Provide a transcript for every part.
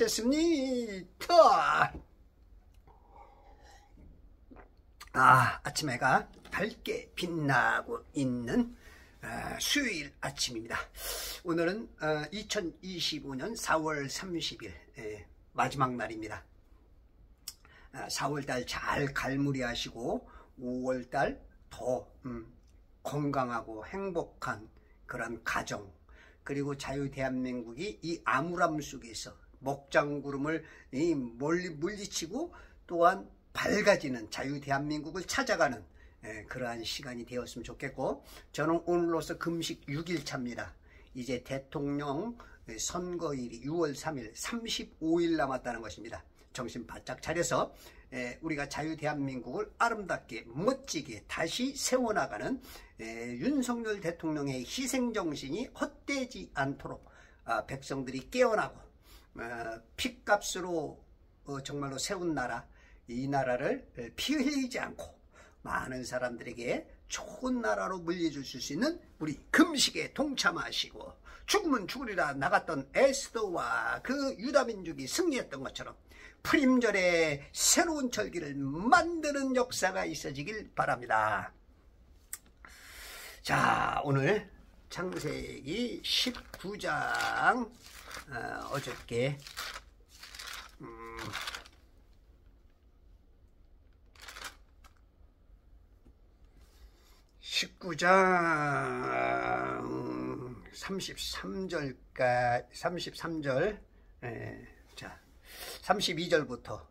하셨습니까? 아침 해가 밝게 빛나고 있는 수요일 아침입니다. 오늘은 2025년 4월 30일 마지막 날입니다. 4월달 잘 갈무리하시고 5월달 더 건강하고 행복한 그런 가정, 그리고 자유 대한민국이 이 암울함 속에서 먹장구름을 멀리 물리치고 또한 밝아지는 자유 대한민국을 찾아가는 그러한 시간이 되었으면 좋겠고, 저는 오늘로서 금식 6일차입니다. 이제 대통령 선거일이 6월 3일 35일 남았다는 것입니다. 정신 바짝 차려서 우리가 자유 대한민국을 아름답게 멋지게 다시 세워나가는 윤석열 대통령의 희생정신이 헛되지 않도록 백성들이 깨어나고 핏값으로 정말로 세운 나라, 이 나라를 피 흘리지 않고 많은 사람들에게 좋은 나라로 물려줄 수 있는 우리 금식에 동참하시고, 죽으면 죽으리라 나갔던 에스더와 그 유다민족이 승리했던 것처럼 프림절에 새로운 절기를 만드는 역사가 있어지길 바랍니다. 자, 오늘 창세기 19장 어저께 19장 33절, 자 32절부터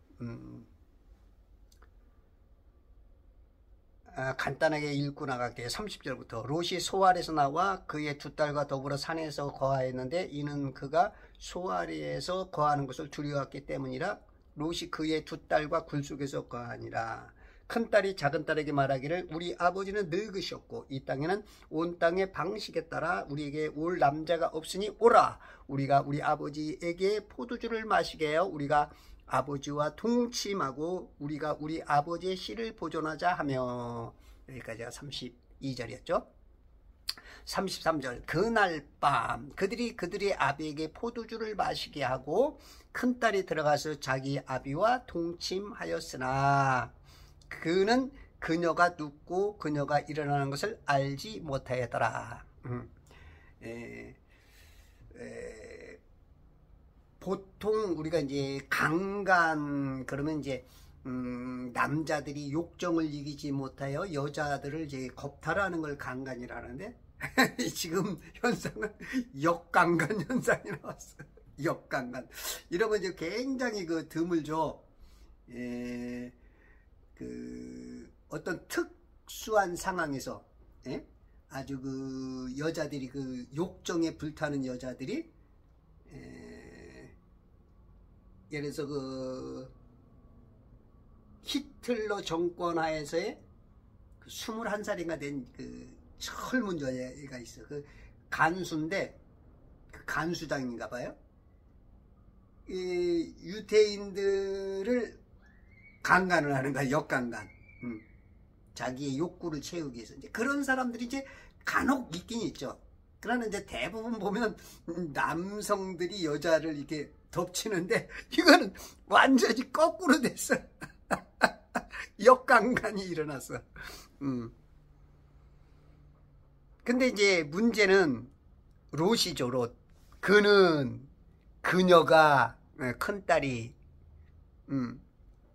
간단하게 읽고 나갈게요. 30절부터. 롯이 소알에서 나와 그의 두 딸과 더불어 산에서 거하였는데 이는 그가 소알에서 거하는 것을 두려워했기 때문이라. 롯이 그의 두 딸과 굴 속에서 거하니라. 큰딸이 작은딸에게 말하기를 우리 아버지는 늙으셨고 이 땅에는 온 땅의 방식에 따라 우리에게 올 남자가 없으니 오라, 우리가 우리 아버지에게 포도주를 마시게 하여 우리가 아버지와 동침하고 우리가 우리 아버지의 씨를 보존하자 하며. 여기까지가 32절이었죠. 33절. 그날 밤 그들이 그들의 아비에게 포도주를 마시게 하고 큰딸이 들어가서 자기 아비와 동침하였으나 그는 그녀가 눕고 그녀가 일어나는 것을 알지 못하였더라. 보통 우리가 이제 강간 그러면 이제 남자들이 욕정을 이기지 못하여 여자들을 이제 겁탈하는 걸 강간이라는데 지금 현상은 역강간 현상이 나왔어. 역강간. 이러면 이제 굉장히 드물죠. 어떤 특수한 상황에서 아주 여자들이 욕정에 불타는 여자들이 예를 들어서 히틀러 정권 하에서의 21살인가 된 젊은 여자가 있어. 간수인데 간수장인가 봐요. 이 유대인들을 강간을 하는 거야. 역강간. 자기의 욕구를 채우기 위해서. 이제 그런 사람들이 이제 간혹 있긴 있죠. 그러나 이제 대부분 보면 남성들이 여자를 이렇게 덮치는데 이거는 완전히 거꾸로 됐어. 역강간이 일어났어. 근데 이제 문제는 롯이죠. 롯. 그녀가 큰딸이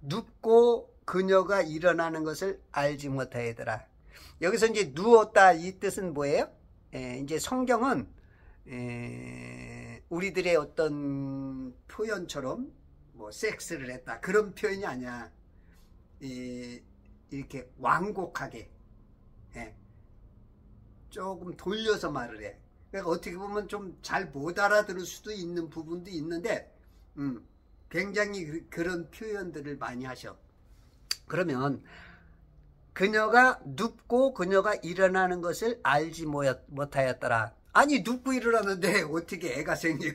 눕고 그녀가 일어나는 것을 알지 못하더라. 여기서 이제 누웠다 이 뜻은 뭐예요? 이제 성경은 우리들의 어떤 표현처럼 뭐 섹스를 했다 그런 표현이 아니야. 이렇게 완곡하게 조금 돌려서 말을 해. 그러니까 어떻게 보면 좀 잘 못 알아들을 수도 있는 부분도 있는데 굉장히 그런 표현들을 많이 하셔. 그러면 그녀가 눕고 그녀가 일어나는 것을 알지 못하였더라. 아니 눕고 일어나는데 어떻게 애가 생겨.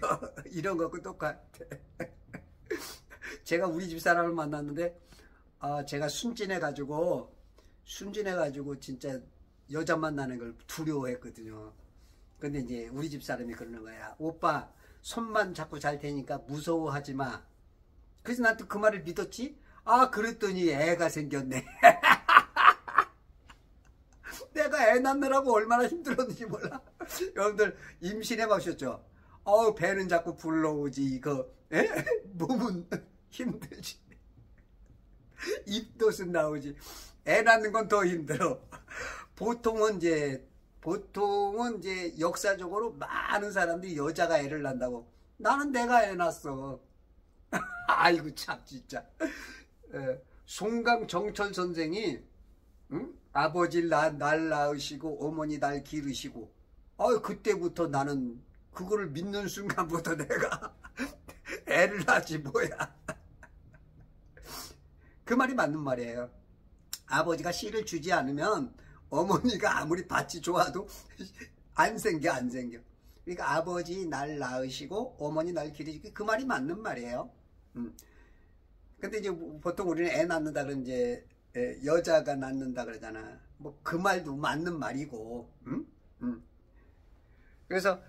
이런 거하고 똑같아. 제가 우리 집 사람을 만났는데 제가 순진해가지고 진짜 여자 만나는 걸 두려워했거든요. 근데 이제 우리 집 사람이 그러는 거야. 오빠 손만 잡고 잘 테니까 무서워하지 마. 그래서 나한테 그 말을 믿었지? 아, 그랬더니 애가 생겼네. 내가 애 낳느라고 얼마나 힘들었는지 몰라. 여러분들 임신해 보셨죠? 배는 자꾸 불러오지. 몸은 힘들지. 입덧은 나오지. 애 낳는 건 더 힘들어. 보통은 이제 역사적으로 많은 사람들이 여자가 애를 낳는다고. 나는 내가 애 낳았어. 아이고 참 진짜. 송강 정철 선생이 아버지 날 낳으시고 어머니 날 기르시고 그때부터 나는 그거를 믿는 순간부터 내가 애를 낳지 뭐야. 그 말이 맞는 말이에요. 아버지가 씨를 주지 않으면 어머니가 아무리 밭이 좋아도 안 생겨. 그러니까 아버지 날 낳으시고 어머니 날 기르시고 그 말이 맞는 말이에요. 근데 이제 보통 우리는 애 낳는다 그러면 이제 여자가 낳는다 그러잖아. 뭐 그 말도 맞는 말이고. 그래서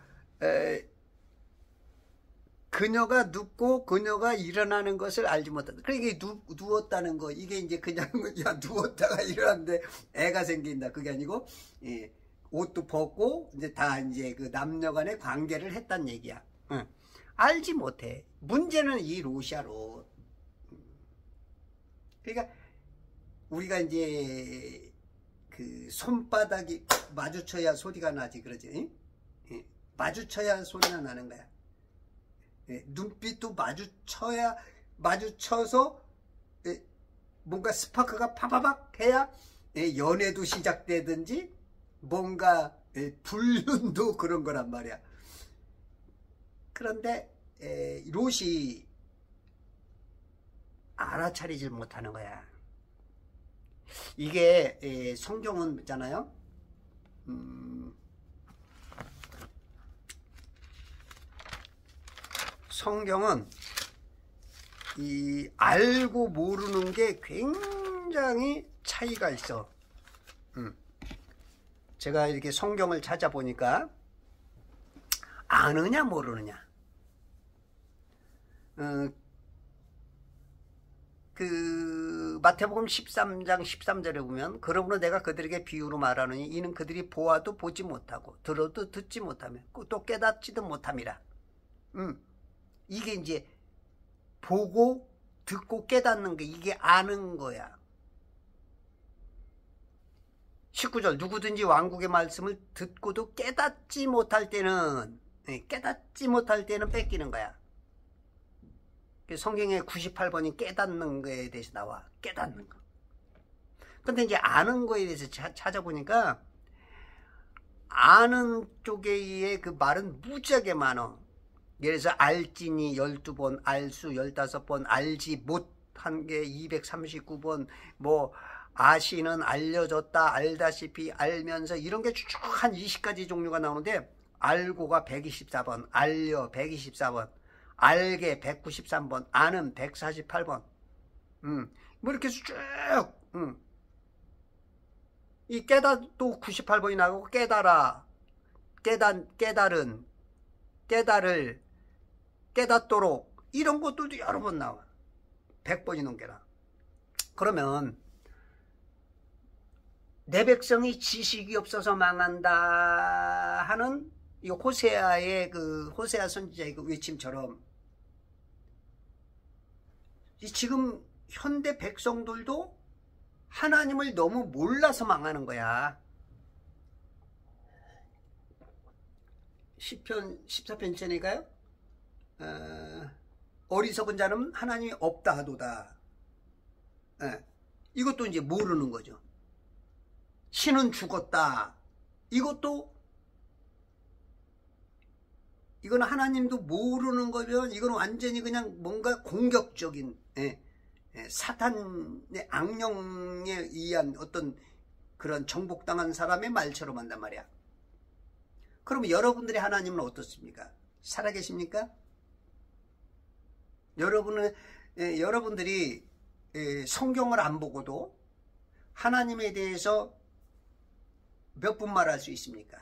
그녀가 눕고 그녀가 일어나는 것을 알지 못한다. 그러니까 누웠다는 거, 이게 이제 그냥 누웠다가 일어났는데 애가 생긴다. 그게 아니고 옷도 벗고 이제 다 이제 그 남녀간의 관계를 했단 얘기야. 알지 못해. 문제는 이 로시아로. 그러니까 우리가 이제 그 손바닥이 마주쳐야 소리가 나지, 그러지? 마주쳐야 소리가 나는 거야. 눈빛도 마주쳐서 뭔가 스파크가 파바박 해야 연애도 시작되든지 뭔가 불륜도 그런 거란 말이야. 그런데 롯이 알아차리질 못하는 거야. 이게 성경은 있잖아요. 성경은 이 알고 모르는 게 굉장히 차이가 있어. 제가 이렇게 성경을 찾아보니까 아느냐 모르느냐. 그 마태복음 13장 13절에 보면 그러므로 내가 그들에게 비유로 말하느니 이는 그들이 보아도 보지 못하고 들어도 듣지 못하며 또 깨닫지도 못함이라. 이게 이제 보고 듣고 깨닫는 게 이게 아는 거야. 19절 누구든지 왕국의 말씀을 듣고도 깨닫지 못할 때는 뺏기는 거야. 성경에 98번이 깨닫는 거에 대해서 나와. 깨닫는 거. 근데 이제 아는 거에 대해서 찾아보니까 아는 쪽의 그 말은 무지하게 많아. 예를 들어서 알지니 12번, 알수 15번, 알지 못한 게 239번, 뭐 아시는 알려졌다, 알다시피, 알면서 이런 게 쭉 한 20가지 종류가 나오는데 알고가 124번, 알려 124번, 알게 193번, 아는 148번. 뭐 이렇게 쭉. 이 깨닫도 98번이 나오고 깨달아, 깨달은, 깨달을, 깨닫도록 이런 것들도 여러 번 나와. 100번이 넘게나. 그러면 내 백성이 지식이 없어서 망한다 하는 이 호세아의 그 호세아 선지자의 그 외침처럼 지금 현대 백성들도 하나님을 너무 몰라서 망하는 거야. 시편 14편 전에가요. 어리석은 자는 하나님이 없다 하도다. 이것도 이제 모르는 거죠. 신은 죽었다. 이거는 하나님도 모르는 거면 이건 완전히 그냥 뭔가 공격적인 사탄의 악령에 의한 어떤 그런 정복당한 사람의 말처럼 한단 말이야. 그럼 여러분들의 하나님은 어떻습니까? 살아계십니까? 여러분들이 성경을 안 보고도 하나님에 대해서 몇 분 말할 수 있습니까?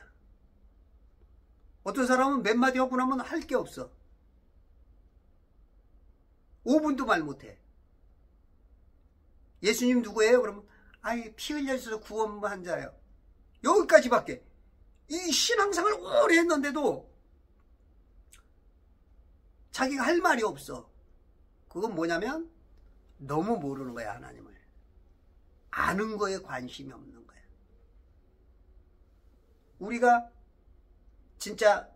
어떤 사람은 몇 마디 하고 나면 할 게 없어. 5분도 말 못해. 예수님 누구예요? 그러면 아이 피 흘려서 구원한 자예요. 여기까지밖에. 이 신앙생활 오래 했는데도 자기가 할 말이 없어. 그건 뭐냐면 너무 모르는 거야, 하나님을. 아는 거에 관심이 없는 거야. 우리가 진짜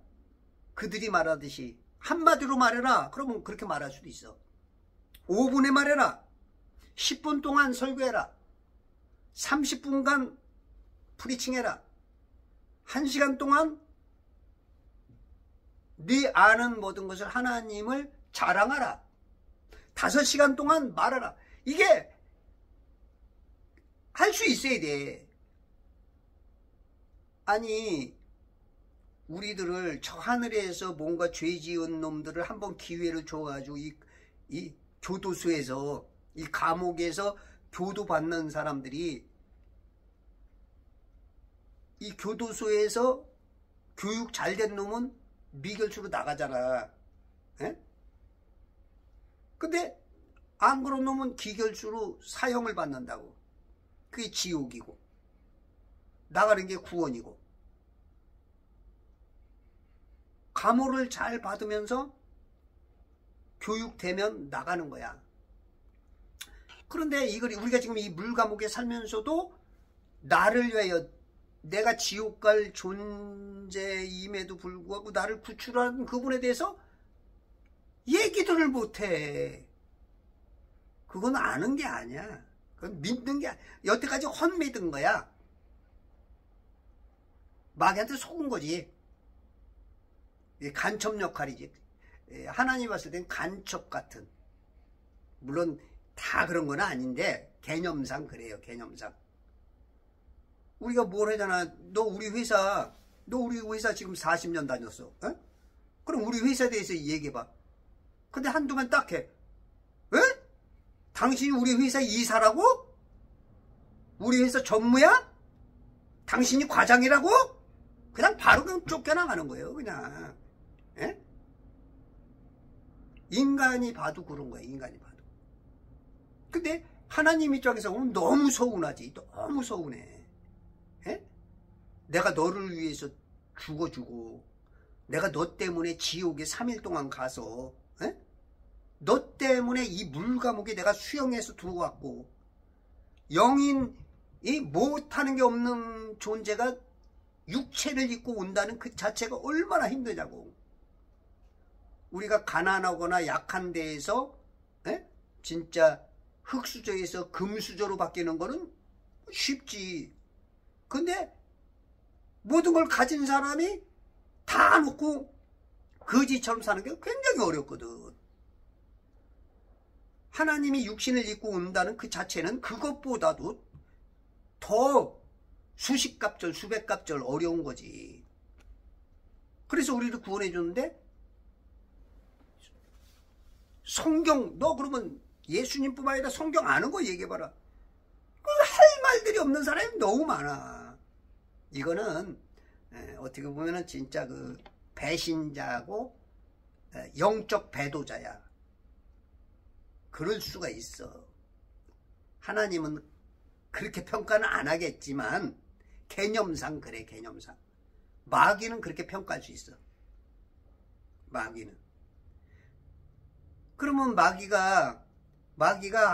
그들이 말하듯이 한마디로 말해라. 그러면 그렇게 말할 수도 있어. 5분에 말해라. 10분 동안 설교해라. 30분간 프리칭해라. 1시간 동안 네 아는 모든 것을 하나님을 자랑하라. 5시간 동안 말하라. 이게 할 수 있어야 돼. 아니 우리들을 저 하늘에서 뭔가 죄 지은 놈들을 한번 기회를 줘가지고 이 교도소에서 이 감옥에서 교도받는 사람들이 이 교도소에서 교육 잘 된 놈은 미결수로 나가잖아. 에? 근데 안 그런 놈은 기결수로 사형을 받는다고. 그게 지옥이고 나가는 게 구원이고. 감호를 잘 받으면서 교육되면 나가는 거야. 그런데 이걸 우리가 지금 이 물감옥에 살면서도 나를 위하여 내가 지옥 갈 존재임에도 불구하고 나를 구출한 그분에 대해서 얘기들을 못해. 그건 아는 게 아니야. 그건 믿는 게 아니야. 여태까지 헛믿은 거야. 마귀한테 속은 거지. 간첩 역할이지. 하나님 봤을 땐 간첩 같은. 물론 다 그런 건 아닌데 개념상 그래요. 개념상. 우리가 뭘 하잖아. 너 우리 회사 지금 40년 다녔어. 에? 그럼 우리 회사에 대해서 얘기해봐. 근데 한두번 딱 해. 에? 당신이 우리 회사 이사라고? 우리 회사 전무야? 당신이 과장이라고? 그냥 바로 그냥 쫓겨나가는 거예요. 그냥. 에? 인간이 봐도 그런 거예요. 인간이 봐도. 근데 하나님 입장에서 보면 너무 서운하지. 너무 서운해. 에? 내가 너를 위해서 죽어주고 내가 너 때문에 지옥에 3일 동안 가서 에? 너 때문에 이 물감옥에 내가 수영해서 들어왔고 영인이 못하는 게 없는 존재가 육체를 입고 온다는 그 자체가 얼마나 힘드냐고. 우리가 가난하거나 약한 데에서 에? 진짜 흙수저에서 금수저로 바뀌는 거는 쉽지. 근데 모든 걸 가진 사람이 다 놓고 거지처럼 사는 게 굉장히 어렵거든. 하나님이 육신을 입고 온다는 그 자체는 그것보다도 더 수십 갑절 수백 갑절 어려운 거지. 그래서 우리를 구원해 주는데 성경 너 그러면 예수님뿐만 아니라 성경 아는 거 얘기해봐라. 할 말들이 없는 사람이 너무 많아. 이거는 어떻게 보면은 진짜 그 배신자고 영적 배도자야. 그럴 수가 있어. 하나님은 그렇게 평가는 안 하겠지만 개념상 그래. 개념상 마귀는 그렇게 평가할 수 있어. 마귀는. 그러면 마귀가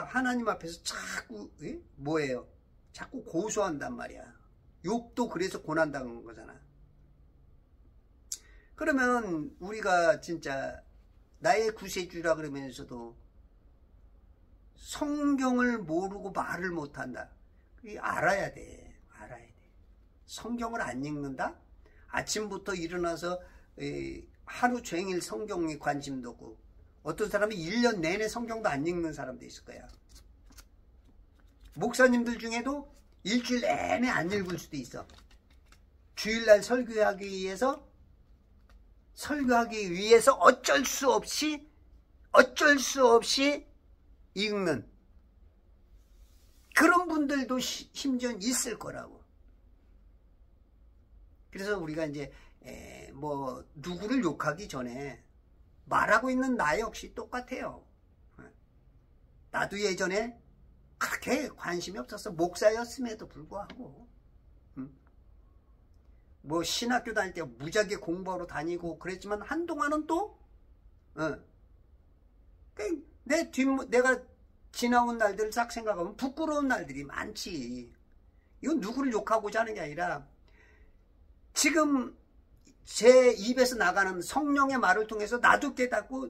하나님 앞에서 자꾸 뭐예요? 자꾸 고소한단 말이야. 욥도 그래서 고난당한 거잖아. 그러면 우리가 진짜 나의 구세주라 그러면서도 성경을 모르고 말을 못한다. 그게 알아야 돼. 알아야 돼. 성경을 안 읽는다? 아침부터 일어나서 하루 종일 성경에 관심도 없고 어떤 사람이 1년 내내 성경도 안 읽는 사람도 있을 거야. 목사님들 중에도 일주일 내내 안 읽을 수도 있어. 주일날 설교하기 위해서 어쩔 수 없이 읽는 그런 분들도 심지어 있을 거라고. 그래서 우리가 이제 뭐 누구를 욕하기 전에 말하고 있는 나 역시 똑같아요. 나도 예전에 그렇게 관심이 없었어. 목사였음에도 불구하고. 뭐 신학교 다닐 때 무지하게 공부하러 다니고 그랬지만 한동안은 또 내가 지나온 날들을 싹 생각하면 부끄러운 날들이 많지. 이건 누구를 욕하고자 하는 게 아니라 지금 제 입에서 나가는 성령의 말을 통해서 나도 깨닫고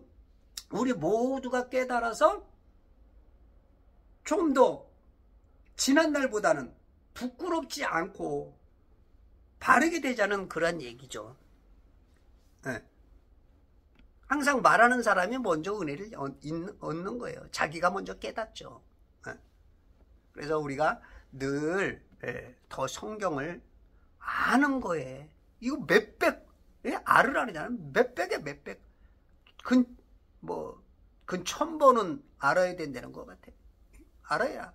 우리 모두가 깨달아서 좀 더 지난 날보다는 부끄럽지 않고 바르게 되자는 그런 얘기죠. 네. 항상 말하는 사람이 먼저 은혜를 얻는 거예요. 자기가 먼저 깨닫죠. 네. 그래서 우리가 늘 더 성경을 아는 거에 이거 몇백 알을 아니잖아. 몇백에 몇백 근 1000번은 알아야 된다는 것 같아. 알아야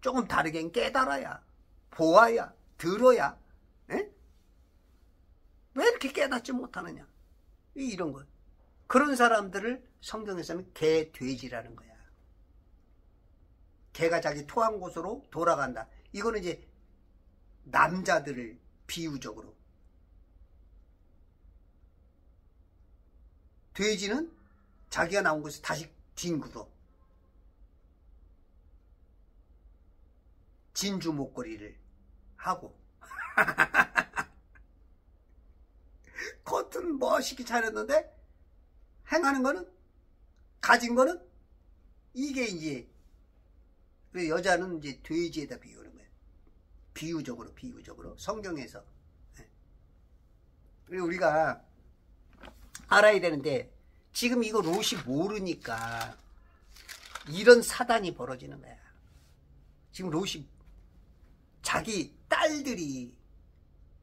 조금 다르게 깨달아야 보아야 들어야. 에? 왜 이렇게 깨닫지 못하느냐 이런 거. 그런 사람들을 성경에서는 개돼지라는 거야. 개가 자기 토한 곳으로 돌아간다. 이거는 이제 남자들을 비유적으로. 돼지는 자기가 나온 곳에 다시 뒹굴어. 진주 목걸이를 하고 겉은 멋있게 차렸는데 행하는 거는 가진 거는 이게 이제 여자는 이제 돼지에다 비유하는 거예요. 비유적으로 성경에서. 그리고 우리가 알아야 되는데 지금 이거 롯이 모르니까 이런 사단이 벌어지는 거야. 지금 롯이 자기 딸들이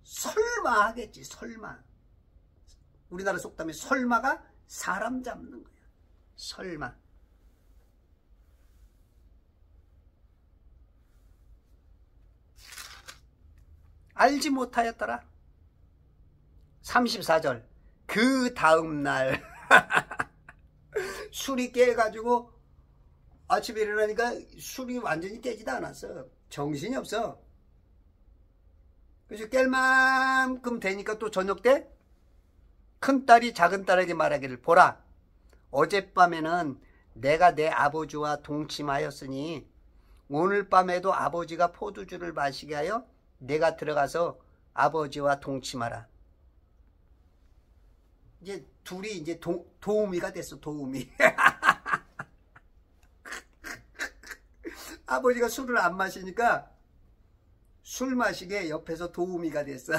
설마 하겠지. 설마. 우리나라 속담에 설마가 사람 잡는 거야. 설마. 알지 못하였더라. 34절. 그 다음날 술이 깨가지고 아침에 일어나니까 술이 완전히 깨지도 않았어. 정신이 없어. 그래서 깰 만큼 되니까 또 저녁 때 큰딸이 작은딸에게 말하기를 보라. 어젯밤에는 내가 내 아버지와 동침하였으니 오늘 밤에도 아버지가 포도주를 마시게 하여 내가 들어가서 아버지와 동침하라. 이제 둘이 이제 도우미가 됐어. 도우미. 아버지가 술을 안 마시니까 술 마시게 옆에서 도우미가 됐어.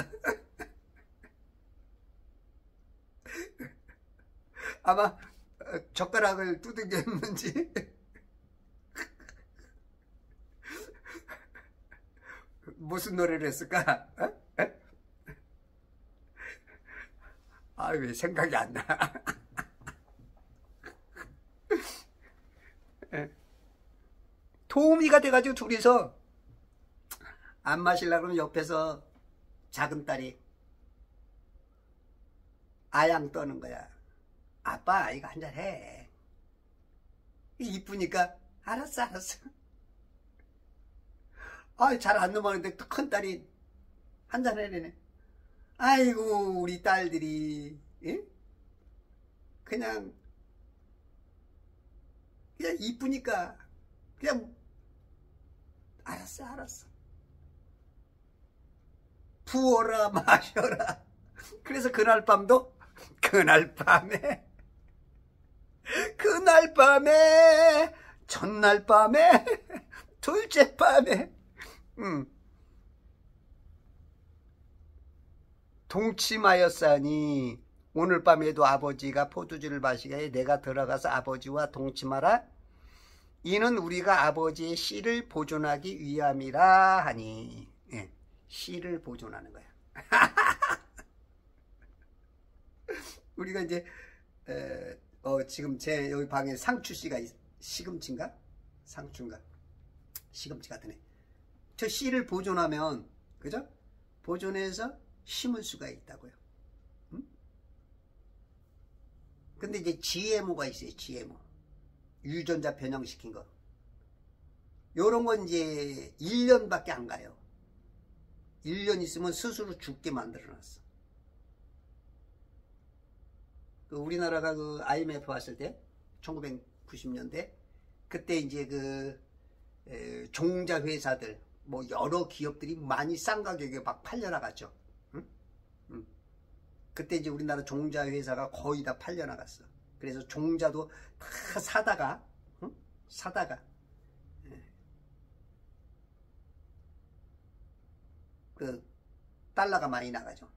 아마 젓가락을 두들겼는지 무슨 노래를 했을까? 아, 왜 생각이 안 나. 도우미가 돼가지고 둘이서 안 마시려고 그러면 옆에서 작은 딸이 아양 떠는 거야. 아빠 이거 한잔 해. 이쁘니까 알았어. 아, 잘 안 넘어가는데 또 큰 딸이 한잔 해내네. 아이고 우리 딸들이 그냥 이쁘니까 그냥 알았어. 부어라 마셔라. 그래서 그날 밤에 첫날 밤에 둘째 밤에 동침하였사니 오늘 밤에도 아버지가 포도주를 마시게 해 내가 들어가서 아버지와 동침하라. 이는 우리가 아버지의 씨를 보존하기 위함이라 하니. 씨를 보존하는 거야. 우리가 이제 지금 제 여기 방에 상추씨가 시금치인가? 상추인가? 시금치 같은 애. 저 씨를 보존하면 그죠? 보존해서 심을 수가 있다고요. 근데 이제 GMO가 있어요. GMO. 유전자 변형시킨 거. 요런 건 이제 1년밖에 안 가요. 1년 있으면 스스로 죽게 만들어놨어. 그 우리나라가 그 IMF 왔을 때 1990년대 그때 이제 그 종자 회사들 뭐 여러 기업들이 많이 싼 가격에 막 팔려나갔죠. 응? 응. 그때 이제 우리나라 종자 회사가 거의 다 팔려나갔어. 그래서 종자도 다 사다가 응? 사다가 그 달러가 많이 나가죠.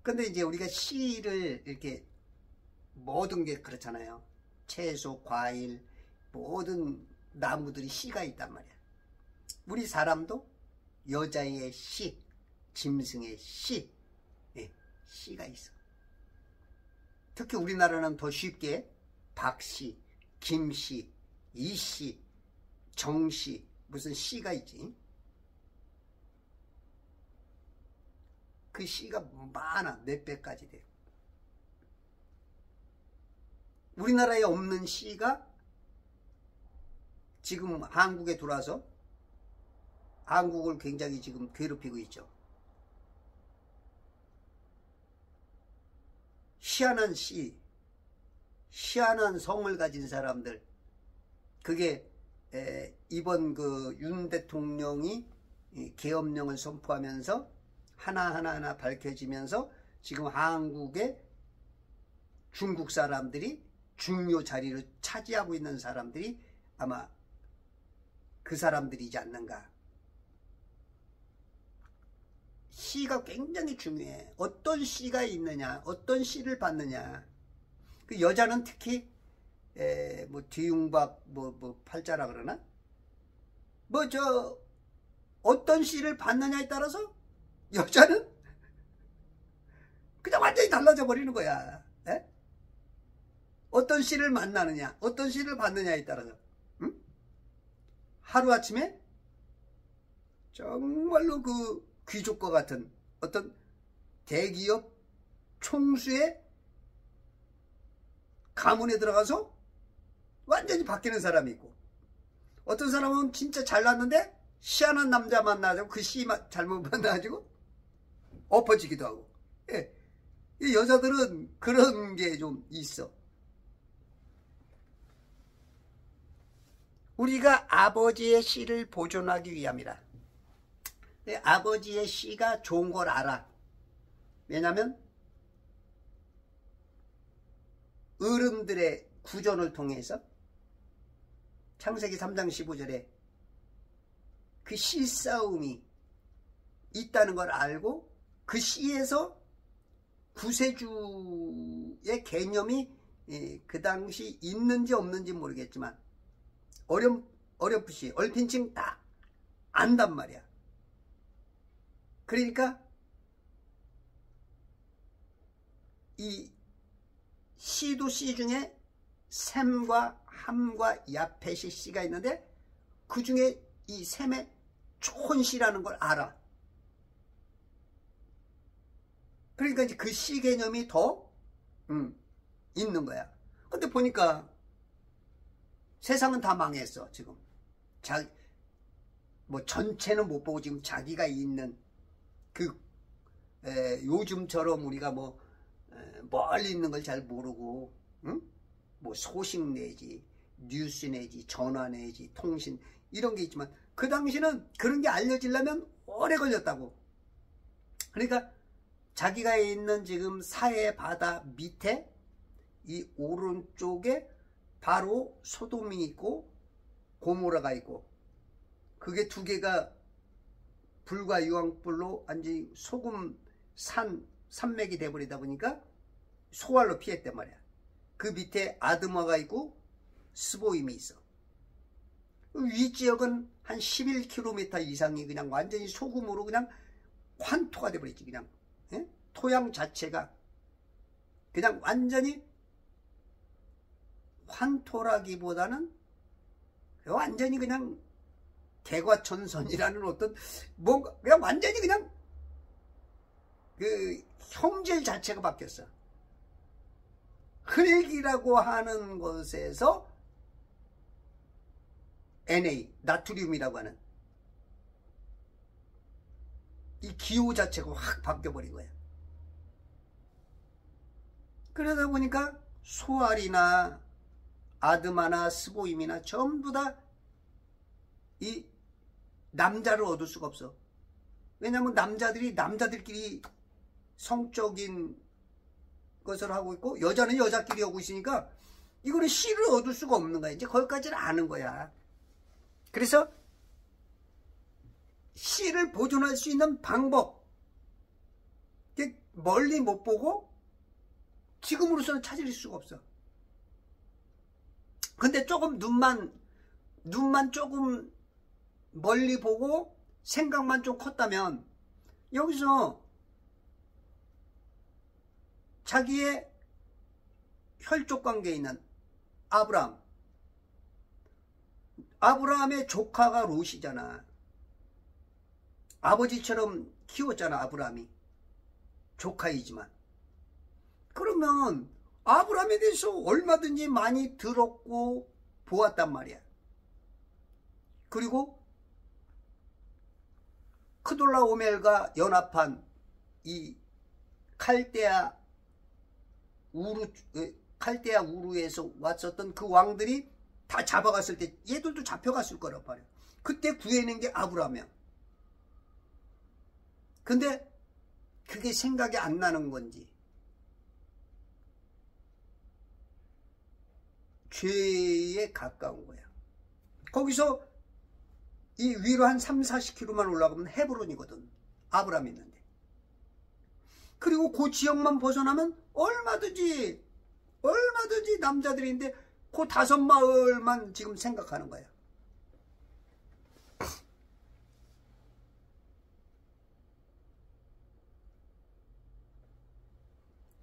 근데 이제 우리가 씨를 이렇게 모든 게 그렇잖아요. 채소, 과일, 모든 나무들이 씨가 있단 말이야. 우리 사람도 여자의 씨, 짐승의 씨, 씨가 있어. 특히 우리나라는 더 쉽게 박씨, 김씨, 이씨, 정씨, 무슨 씨가 있지. 그 씨가 많아. 몇백 가지 돼요. 우리나라에 없는 씨가 지금 한국에 들어와서 한국을 굉장히 지금 괴롭히고 있죠. 희한한 씨, 희한한 성을 가진 사람들. 그게 이번 그 윤 대통령이 계엄령을 선포하면서 하나하나 밝혀지면서 지금 한국의 중국 사람들이 중요 자리를 차지하고 있는 사람들이 아마 그 사람들이지 않는가. 씨가 굉장히 중요해. 어떤 씨가 있느냐, 어떤 씨를 받느냐. 그 여자는 특히 뭐 뒤흉박 뭐 팔자라 그러나 뭐 저 어떤 씨를 받느냐에 따라서 여자는 그냥 완전히 달라져 버리는 거야. 에? 어떤 씨를 만나느냐, 어떤 씨를 받느냐에 따라서, 응? 하루아침에 정말로 그 귀족과 같은 어떤 대기업 총수의 가문에 들어가서 완전히 바뀌는 사람이 있고, 어떤 사람은 진짜 잘났는데 희한한 남자 만나가지고 그 씨 잘못 만나가지고 엎어지기도 하고. 예. 이 여자들은 그런 게 좀 있어. 우리가 아버지의 씨를 보존하기 위함이라. 아버지의 씨가 좋은 걸 알아. 왜냐하면 어른들의 구전을 통해서 창세기 3장 15절에 그 씨 싸움이 있다는 걸 알고 그 씨에서 구세주의 개념이 그 당시 있는지 없는지 모르겠지만 어렴풋이 얼핏칭 다 안단 말이야. 그러니까 이 씨도 씨 중에 셈과 함과 야펫이 씨가 있는데 그 중에 이 셈의 좋은 씨라는 걸 알아. 그러니까 이제 그 씨 개념이 더 있는 거야. 근데 보니까 세상은 다 망했어. 지금 뭐 전체는 못 보고 지금 자기가 있는 그 요즘처럼 우리가 뭐 멀리 있는 걸 잘 모르고 뭐 소식 내지 뉴스 내지 전화 내지 통신 이런 게 있지만 그 당시는 그런 게 알려지려면 오래 걸렸다고. 그러니까 자기가 있는 지금 사해 바다 밑에 이 오른쪽에 바로 소돔이 있고 고모라가 있고 그게 두 개가 불과 유황불로 완전히 소금 산맥이 돼버리다 보니까 소알로 피했단 말이야. 그 밑에 아드마가 있고 스보임이 있어. 윗지역은 한 11km 이상이 그냥 완전히 소금으로 그냥 환토가 돼버렸지. 그냥 토양 자체가 그냥 완전히 환토라기보다는 완전히 그냥 개과천선이라는 어떤 뭔가 그냥 완전히 그냥 그 형질 자체가 바뀌었어. 흙이라고 하는 것에서 Na, 나트륨이라고 하는 이 기호 자체가 확 바뀌어버린 거예요. 그러다 보니까 소알이나 아드마나 스보임이나 전부 다 이 남자를 얻을 수가 없어. 왜냐하면 남자들끼리 성적인 것을 하고 있고 여자는 여자끼리 하고 있으니까 이거는 씨를 얻을 수가 없는 거야. 이제 거기까지는 아는 거야. 그래서 씨를 보존할 수 있는 방법 멀리 못 보고 지금으로서는 찾을 수가 없어. 근데 조금 눈만 조금 멀리 보고 생각만 좀 컸다면 여기서 자기의 혈족 관계에 있는 아브라함의 조카가 롯이잖아. 아버지처럼 키웠잖아. 아브라함이 조카이지만. 그러면 아브라함에 대해서 얼마든지 많이 들었고 보았단 말이야. 그리고 크돌라오멜과 연합한 이 칼데아 우르에서 왔었던 그 왕들이 다 잡아갔을 때 얘들도 잡혀갔을 거란 말이야. 그때 구해낸 게 아브라함이야. 근데 그게 생각이 안 나는 건지 죄에 가까운 거야. 거기서 이 위로 한 30-40km만 올라가면 헤브론이거든. 아브라함이 있는데. 그리고 그 지역만 벗어나면 얼마든지 남자들인데 그 5마을만 지금 생각하는 거야.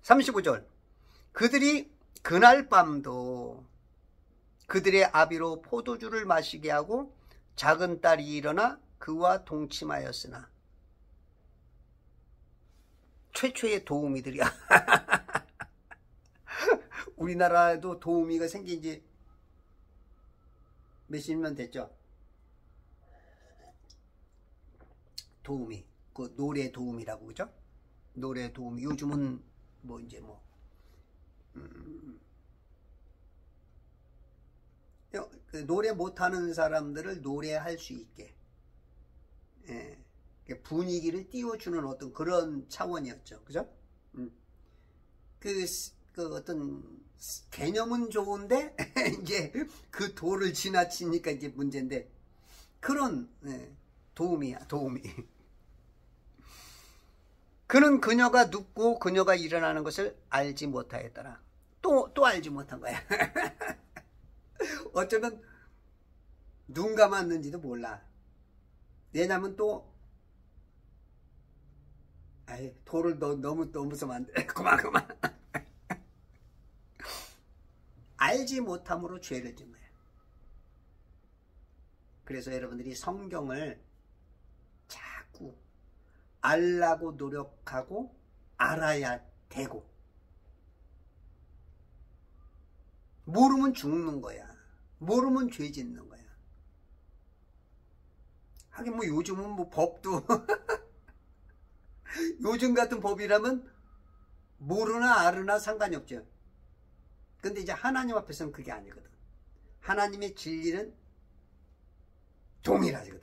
35절. 그들이 그날 밤도 그들의 아비로 포도주를 마시게 하고 작은 딸이 일어나 그와 동침하였으나. 최초의 도우미들이야. 우리나라에도 도우미가 생긴 지 몇십 년 됐죠. 도우미, 그 노래 도우미라고 그죠? 노래 도우미. 요즘은 뭐 이제 뭐 노래 못하는 사람들을 노래할 수 있게 분위기를 띄워주는 어떤 그런 차원이었죠. 그죠? 그 어떤 개념은 좋은데 이제 그 도를 지나치니까 이제 문제인데 그런 도우미야, 도우미. 그는 그녀가 눕고 그녀가 일어나는 것을 알지 못하였더라. 또 알지 못한 거야. 어쩌면 눈 감았는지도 몰라. 왜냐면 또 돌을 너무 쓰면 안 돼. 그만. 알지 못함으로 죄를 진 거야. 그래서 여러분들이 성경을 자꾸 알라고 노력하고 알아야 되고 모르면 죽는 거야. 모르면 죄 짓는 거야. 하긴 뭐 요즘은 뭐 법도 요즘 같은 법이라면 모르나 알으나 상관이 없죠. 근데 이제 하나님 앞에서는 그게 아니거든. 하나님의 진리는 동일하거든.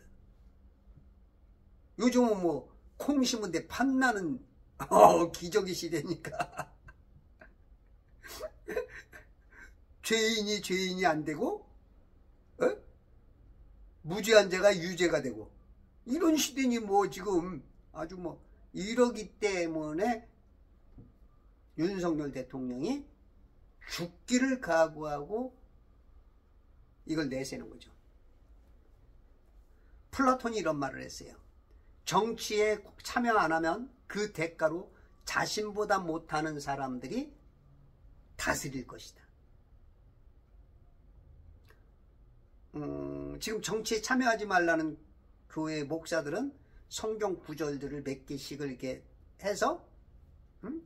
요즘은 뭐 콩 심은데 팥나는 기적의 시대니까 죄인이 안 되고 무죄한 자가 유죄가 되고 이런 시대니 뭐 지금 아주 뭐 이러기 때문에 윤석열 대통령이 죽기를 각오하고 이걸 내세우는 거죠. 플라톤이 이런 말을 했어요. 정치에 참여 안 하면 그 대가로 자신보다 못하는 사람들이 다스릴 것이다. 지금 정치에 참여하지 말라는 교회 목사들은 성경 구절들을 몇 개씩을 이렇게 해서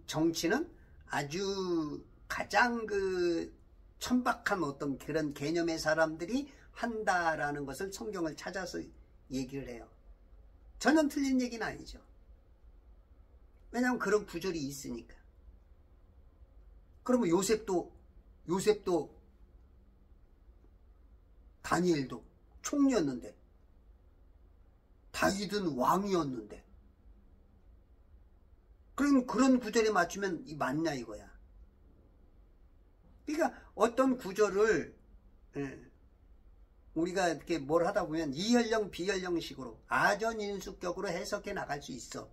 정치는 아주 가장 그 천박한 어떤 그런 개념의 사람들이 한다라는 것을 성경을 찾아서 얘기를 해요. 전혀 틀린 얘기는 아니죠. 왜냐하면 그런 구절이 있으니까. 그러면 요셉도 다니엘도 총리였는데, 다윗은 왕이었는데, 그럼 그런 구절에 맞추면 맞냐 이거야. 그러니까 어떤 구절을 우리가 이렇게 뭘 하다 보면 이연령 비연령식으로 아전인수격으로 해석해 나갈 수 있어.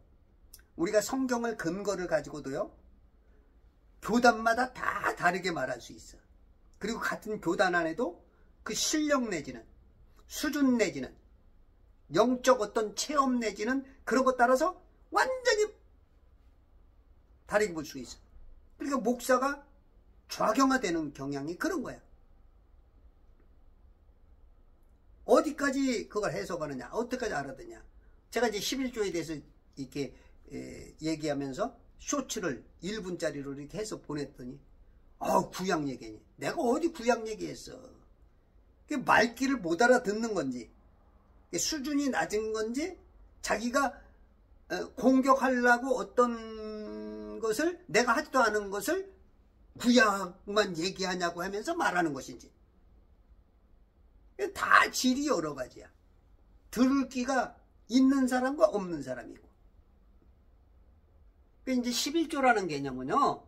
우리가 성경을 근거를 가지고도요, 교단마다 다 다르게 말할 수 있어. 그리고 같은 교단 안에도 그 실력 내지는 수준 내지는 영적 어떤 체험 내지는 그런 것 따라서 완전히 다르게 볼 수 있어. 그러니까 목사가 좌경화되는 경향이 그런 거야. 어디까지 그걸 해석하느냐, 어디까지 알아듣냐. 제가 이제 11조에 대해서 이렇게 얘기하면서 쇼츠를 1분짜리로 이렇게 해서 보냈더니 구약 얘기니. 내가 어디 구약 얘기했어. 말귀를 못 알아듣는 건지, 수준이 낮은 건지, 자기가 공격하려고 어떤 것을 내가 하지도 않은 것을 구약만 얘기하냐고 하면서 말하는 것인지. 다 질이 여러 가지야. 들을 귀가 있는 사람과 없는 사람이고. 이제 11조라는 개념은요,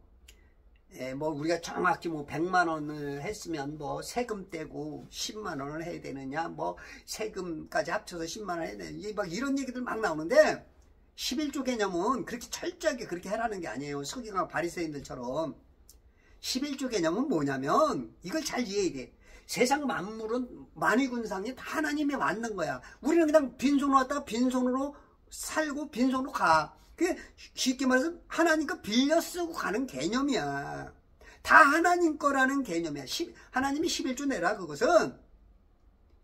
뭐 우리가 정확히 뭐 100만 원을 했으면 뭐 세금 떼고 10만 원을 해야 되느냐, 뭐 세금까지 합쳐서 10만 원 해야 되느냐, 막 이런 얘기들 막 나오는데, 11조 개념은 그렇게 철저하게 그렇게 해라는 게 아니에요. 서기관 바리새인들처럼. 11조 개념은 뭐냐면 이걸 잘 이해해야 돼. 세상 만물은 만위군상이 다 하나님이 만든 거야. 우리는 그냥 빈손으로 왔다가 빈손으로 살고 빈손으로 가. 그게 쉽게 말해서 하나님 거 빌려 쓰고 가는 개념이야. 다 하나님 거라는 개념이야. 하나님이 11조 내라. 그것은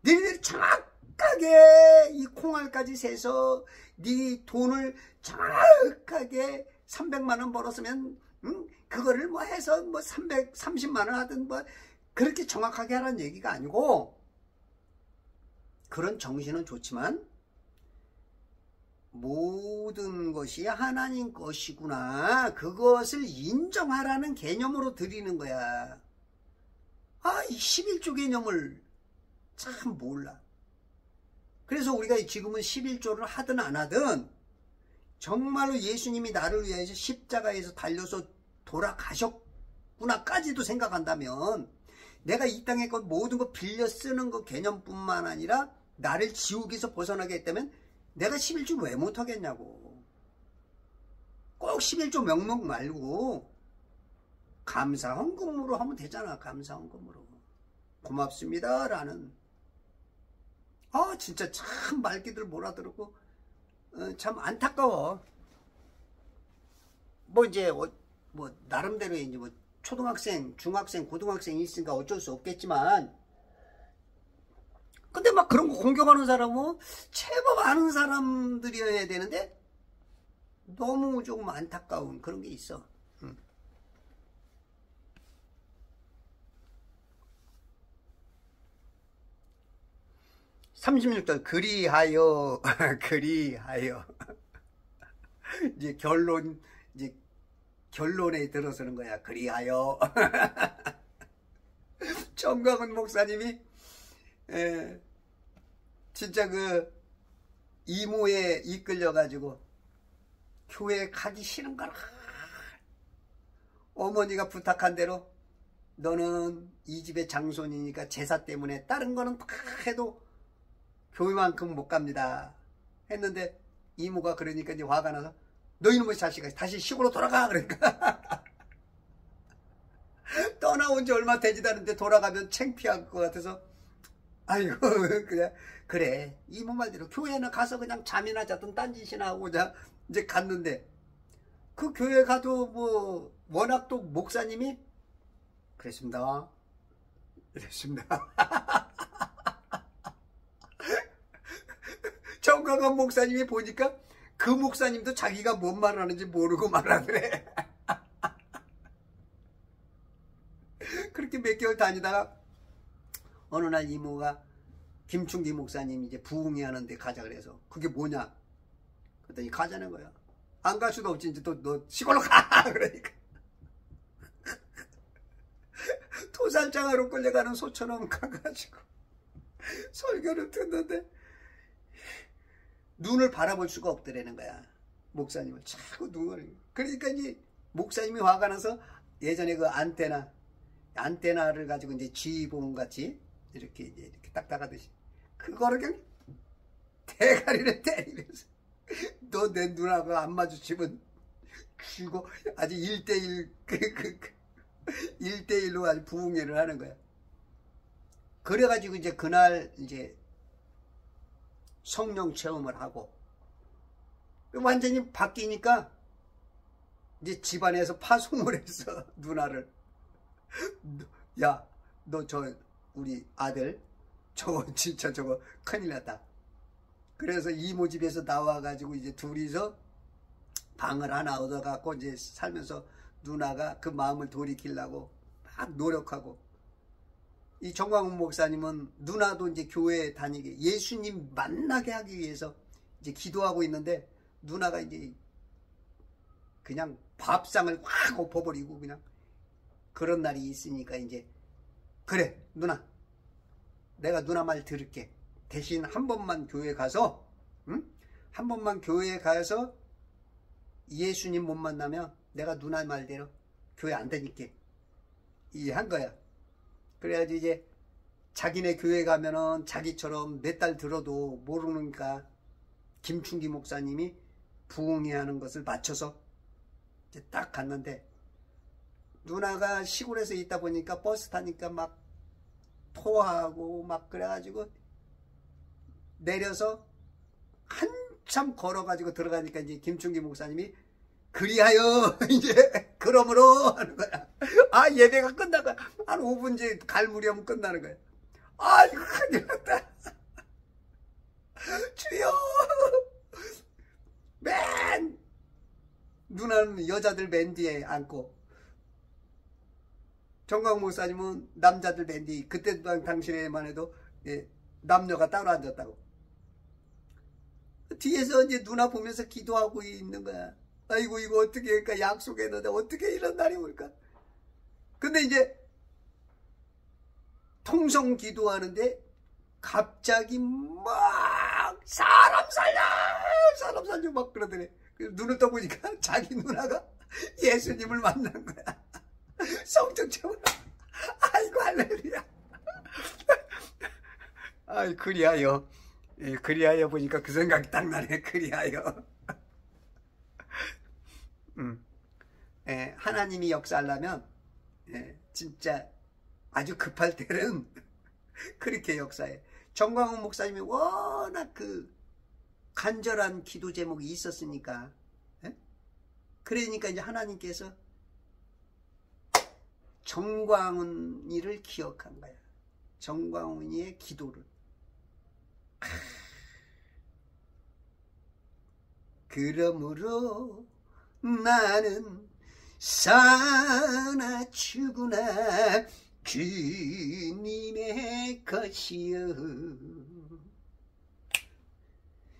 너희들이 정확하게 이 콩알까지 세서 네 돈을 정확하게 300만 원 벌었으면 그거를 뭐 해서 뭐 330만 원 하든 뭐 그렇게 정확하게 하라는 얘기가 아니고, 그런 정신은 좋지만 모든 것이 하나님 것이구나, 그것을 인정하라는 개념으로 드리는 거야. 이 11조 개념을 참 몰라. 그래서 우리가 지금은 11조를 하든 안 하든 정말로 예수님이 나를 위해서 십자가에서 달려서 돌아가셨구나까지도 생각한다면, 내가 이 땅에 모든 거 빌려 쓰는 거 개념뿐만 아니라 나를 지옥에서 벗어나게 했다면 내가 11조 왜 못하겠냐고. 꼭 11조 명목 말고 감사 헌금으로 하면 되잖아. 감사 헌금으로. 고맙습니다 라는. 진짜 참 말귀들 몰아들었고 참 안타까워. 뭐 이제 뭐 나름대로 이제 뭐 초등학생, 중학생, 고등학생이 있으니까 어쩔 수 없겠지만, 근데 막 그런 거 공격하는 사람은 제법 아는 사람들이어야 되는데 너무 조금 안타까운 그런 게 있어. 36절 그리하여 그리하여 이제 결론에 들어서는 거야. 그리하여. 정광훈 목사님이 진짜 그 이모에 이끌려가지고 교회 가기 싫은 거라. 어머니가 부탁한 대로 너는 이 집의 장손이니까 제사 때문에 다른 거는 다 해도 교회만큼 못 갑니다 했는데, 이모가 그러니까 이제 화가 나서 너 이놈의 자식아 다시 시골로 돌아가. 그러니까 떠나온 지 얼마 되지도 않은데 돌아가면 창피할 것 같아서, 아이고 그냥 그래 이모 말대로 교회는 가서 그냥 잠이나 자든 딴짓이나 하고 이제 갔는데, 그 교회 가도 뭐 워낙 또 목사님이 그랬습니다 정강한 목사님이 보니까 그 목사님도 자기가 뭔 말하는지 모르고 말하더래. 몇 개월 다니다가 어느 날 이모가 김충기 목사님 이제 부흥회 하는데 가자 그래서 그게 뭐냐? 그랬더니 가자는 거야. 안 갈 수도 없지. 이제 또 너 시골로 가. 그러니까. 토살장으로 끌려가는 소처럼 가가지고 설교를 듣는데 눈을 바라볼 수가 없더라는 거야. 목사님을 자꾸 눈을. 그러니까 이제 목사님이 화가 나서 예전에 그 안테나를 가지고 이제 지휘봉 같이 이렇게 딱딱하듯이 그거를 그냥 대가리를 때리면서 너 내 눈하고 안 마주치면 죽어. 아주 1대1 1대1로 아주 부흥회를 하는 거야. 그래가지고 이제 그날 이제 성령 체험을 하고 완전히 바뀌니까 이제 집안에서 파송을 했어. 누나를. 야, 너 우리 아들 저거 진짜 저거 큰일 났다. 그래서 이모 집에서 나와가지고 이제 둘이서 방을 하나 얻어갖고 이제 살면서 누나가 그 마음을 돌이키려고 막 노력하고, 이 정광훈 목사님은 누나도 이제 교회 다니게 예수님 만나게 하기 위해서 이제 기도하고 있는데 누나가 이제 그냥 밥상을 확 엎어버리고 그냥 그런 날이 있으니까 이제 그래 누나 내가 누나 말 들을게. 대신 한 번만 교회 가서 한 번만 교회에 가서 예수님 못 만나면 내가 누나 말대로 교회 안 다닐게. 한 거야. 그래야지 이제 자기네 교회 가면은 자기처럼 몇 달 들어도 모르니까 김충기 목사님이 부흥회 하는 것을 맞춰서 이제 딱 갔는데 누나가 시골에서 있다 보니까 버스 타니까 막 토하고 막 그래가지고 내려서 한참 걸어가지고 들어가니까 이제 김충기 목사님이 그리하여 이제 그러므로 하는 거야. 아 예배가 끝나가 한 5분 뒤에 갈 무렵 끝나는 거야. 아 이거 큰일 났다. 주여. 맨 누나는 여자들 맨 뒤에 앉고 정광 목사님은 남자들 맨 뒤. 그때 당시에만 해도 남녀가 따로 앉았다고. 뒤에서 이제 누나 보면서 기도하고 있는 거야. 아이고 이거 어떻게 할까. 약속했는데 어떻게 이런 날이 올까. 근데 이제 통성 기도하는데 갑자기 막 사람 살려 막 그러더래. 눈을 떠보니까 자기 누나가 예수님을 만난 거야. 성령 체험. 아이고 할렐루야. 아이 그리하여. 그리하여 보니까 그 생각이 딱 나네. 그리하여. 하나님이 역사하려면 진짜 아주 급할 때는 그렇게 역사해. 정광훈 목사님이 워낙 그 간절한 기도 제목이 있었으니까, 그러니까 이제 하나님께서 정광훈이를 기억한 거야. 정광훈이의 기도를. 그러므로 나는 사나 죽으나 주님의 것이여.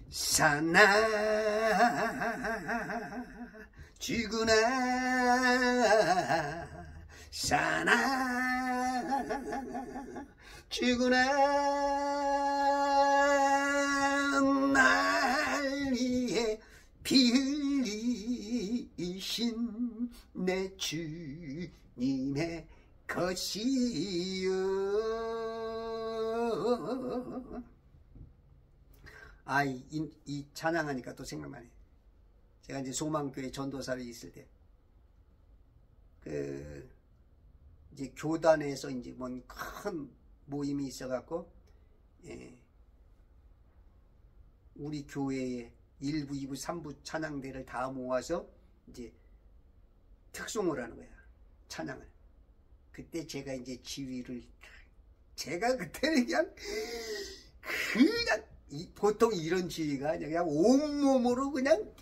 사나 죽으나 사나 죽으나 날 위해 피 흘리신 내 주님의 것이여. 이 찬양하니까 또 생각나네. 제가 이제 소망교회 전도사를 있을 때 이제 교단에서 이제 뭔 큰 모임이 있어갖고 우리 교회에 1부, 2부, 3부 찬양대를 다 모아서 이제 특송을 하는 거야. 찬양을. 그때 제가 이제 지휘를, 제가 그때는 그냥 보통 이런 지휘가 아니라 그냥 온몸으로 그냥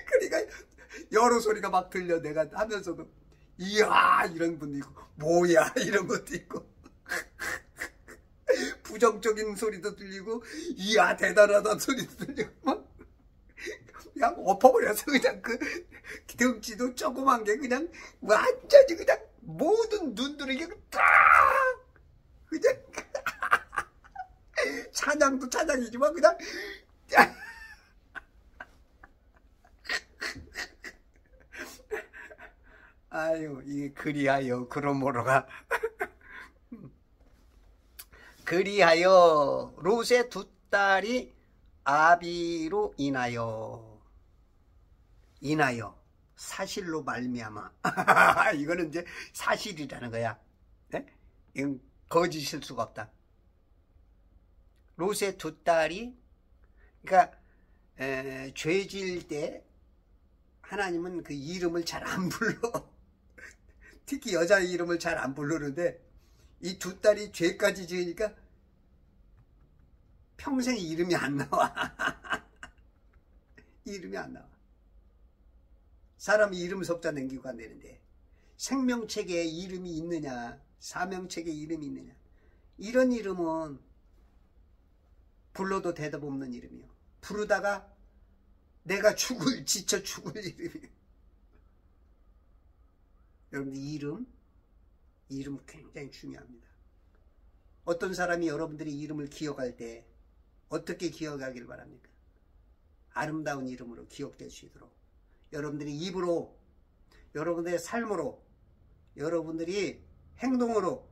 그러니까 여러 소리가 막 들려. 내가 하면서도 이야 이런 분도 있고 뭐야 이런 것도 있고 부정적인 소리도 들리고 이야 대단하다는 소리도 들리고 막 그냥 엎어버려서 그냥 그 등치도 조그만 게 그냥 완전히 그냥 모든 눈들이 그냥 다 그냥 찬양도 찬양이지만 그냥 아유 이게 그리하여 그러므로가 그리하여 롯의 두 딸이 아비로 인하여 사실로 말미암아 이거는 이제 사실이라는 거야. 네? 이건 거짓일 수가 없다. 롯의 두 딸이 그러니까 죄질 때 하나님은 그 이름을 잘 안 불러. 특히 여자 이름을 잘 안 부르는데 이 두 딸이 죄까지 지으니까 평생 이름이 안 나와. 이름이 안 나와. 사람이 이름 석자 남기고 안 되는데 생명책에 이름이 있느냐 사명책에 이름이 있느냐 이런 이름은 불러도 대답 없는 이름이요. 부르다가 내가 지쳐 죽을 이름이에요. 여러분들 이름 굉장히 중요합니다. 어떤 사람이 여러분들이 이름을 기억할 때 어떻게 기억하길 바랍니까? 아름다운 이름으로 기억될 수 있도록 여러분들이 입으로 여러분들의 삶으로 여러분들이 행동으로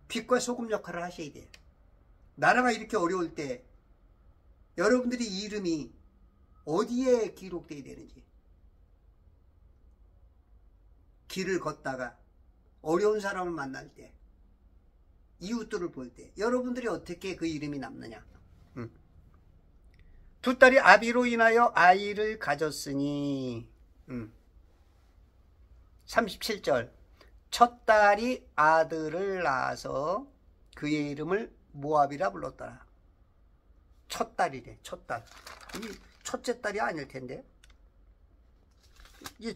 빛과 소금 역할을 하셔야 돼요. 나라가 이렇게 어려울 때 여러분들이 이름이 어디에 기록되어야 되는지 길을 걷다가 어려운 사람을 만날 때 이웃들을 볼 때 여러분들이 어떻게 그 이름이 남느냐. 두 딸이 아비로 인하여 아이를 가졌으니 37절 첫 딸이 아들을 낳아서 그의 이름을 모압이라 불렀더라. 첫 딸이래. 첫 딸. 이 첫째 딸이 아닐 텐데. 이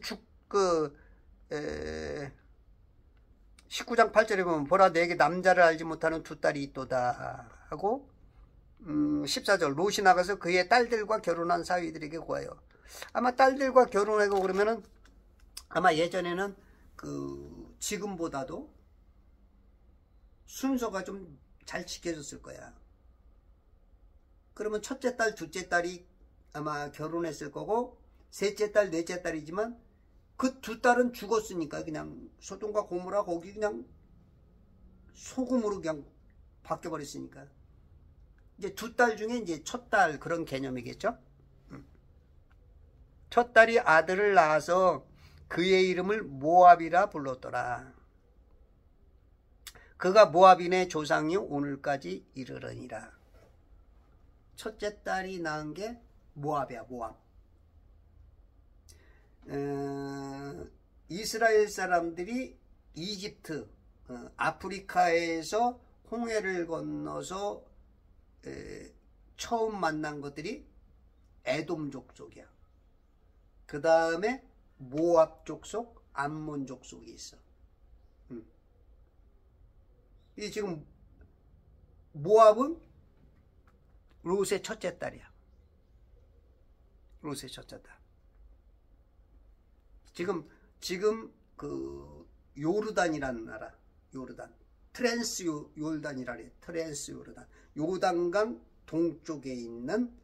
19장 8절에 보면 보라 내게 남자를 알지 못하는 두 딸이 있도다 하고 14절 롯이 나가서 그의 딸들과 결혼한 사위들에게 구하여. 아마 딸들과 결혼하고 그러면은 아마 예전에는 지금보다도 순서가 좀 잘 지켜졌을 거야. 그러면 첫째 딸, 둘째 딸이 아마 결혼했을 거고 셋째 딸, 넷째 딸이지만 그 두 딸은 죽었으니까 그냥 소돔과 고모라 거기 그냥 소금으로 그냥 바뀌어버렸으니까 이제 두 딸 중에 이제 첫 딸 그런 개념이겠죠. 첫 딸이 아들을 낳아서 그의 이름을 모압이라 불렀더라. 그가 모압인의 조상이 오늘까지 이르러니라. 첫째 딸이 낳은 게 모압이야. 모압. 이스라엘 사람들이 이집트 아프리카에서 홍해를 건너서 처음 만난 것들이 에돔 족속이야. 그 다음에 모압 족속, 암몬 족속이 있어. 이 지금 모압은 롯의 첫째 딸이야. 롯의 첫째 딸. 지금 그 요르단이라는 나라, 요르단, 트랜스 요르단이라 그래. 트랜스 요르단. 요단강 동쪽에 있는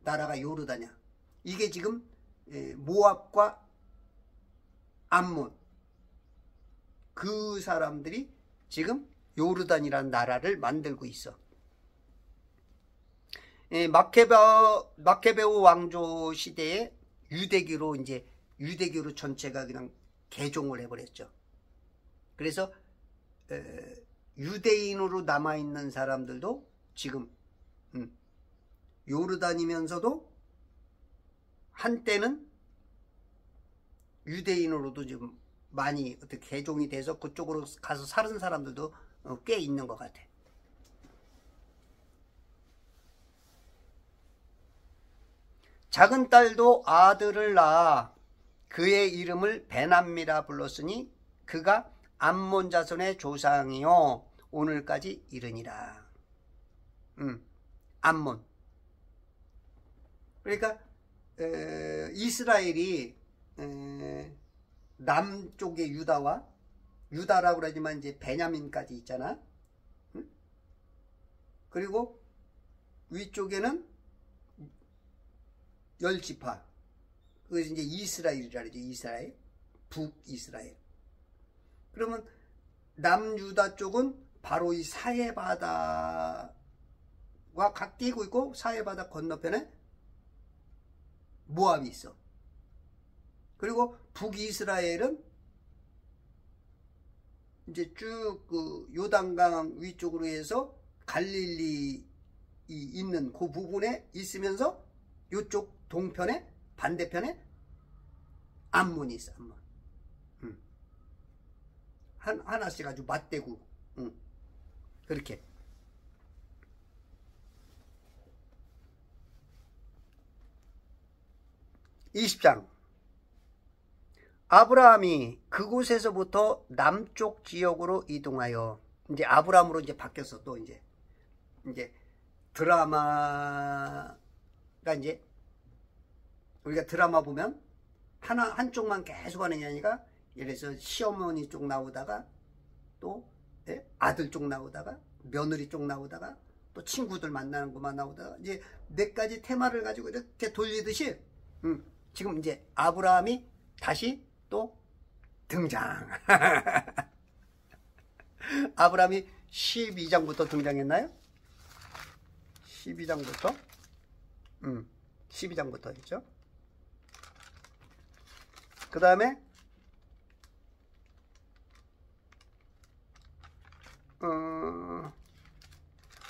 나라가 요르단이야. 이게 지금 모압과 암몬 그 사람들이 지금 요르단이라는 나라를 만들고 있어. 마케베오 왕조 시대에 유대교로 전체가 그냥 개종을 해버렸죠. 그래서 유대인으로 남아있는 사람들도 지금 요르단이면서도 한때는 유대인으로도 지금 많이 어떻게 개종이 돼서 그쪽으로 가서 사는 사람들도 꽤 있는 것 같아. 작은 딸도 아들을 낳아 그의 이름을 베남미라 불렀으니 그가 암몬 자손의 조상이요 오늘까지 이르니라. 암몬. 그러니까 이스라엘이 남쪽의 유다라고 그러지만 이제 베냐민까지 있잖아. 그리고 위쪽에는 10지파. 그것이 이제 이스라엘이라 그러죠. 이스라엘. 북이스라엘. 그러면 남유다 쪽은 바로 이 사해바다와 갓끼고 있고, 사해바다 건너편에 모압이 있어. 그리고 북이스라엘은 이제 쭉 그 요단강 위쪽으로 해서 갈릴리 있는 그 부분에 있으면서 이쪽 동편에 반대편에 암몬이 있어. 암몬. 하나씩 아주 맞대고 그렇게. (20장) 아브라함이 그곳에서부터 남쪽 지역으로 이동하여, 이제 아브라함으로 이제 바뀌었어. 또 이제 드라마가, 이제 우리가 드라마 보면 한쪽만 계속 하는 게 아니라, 예를 들어서 시어머니 쪽 나오다가 또 아들 쪽 나오다가 며느리 쪽 나오다가 또 친구들 만나는 것만 나오다가 이제 네 가지 테마를 가지고 이렇게 돌리듯이 지금 이제 아브라함이 다시 또 등장. 아브라함이 12장부터 등장했나요? 12장부터? 12장부터 했죠. 그 다음에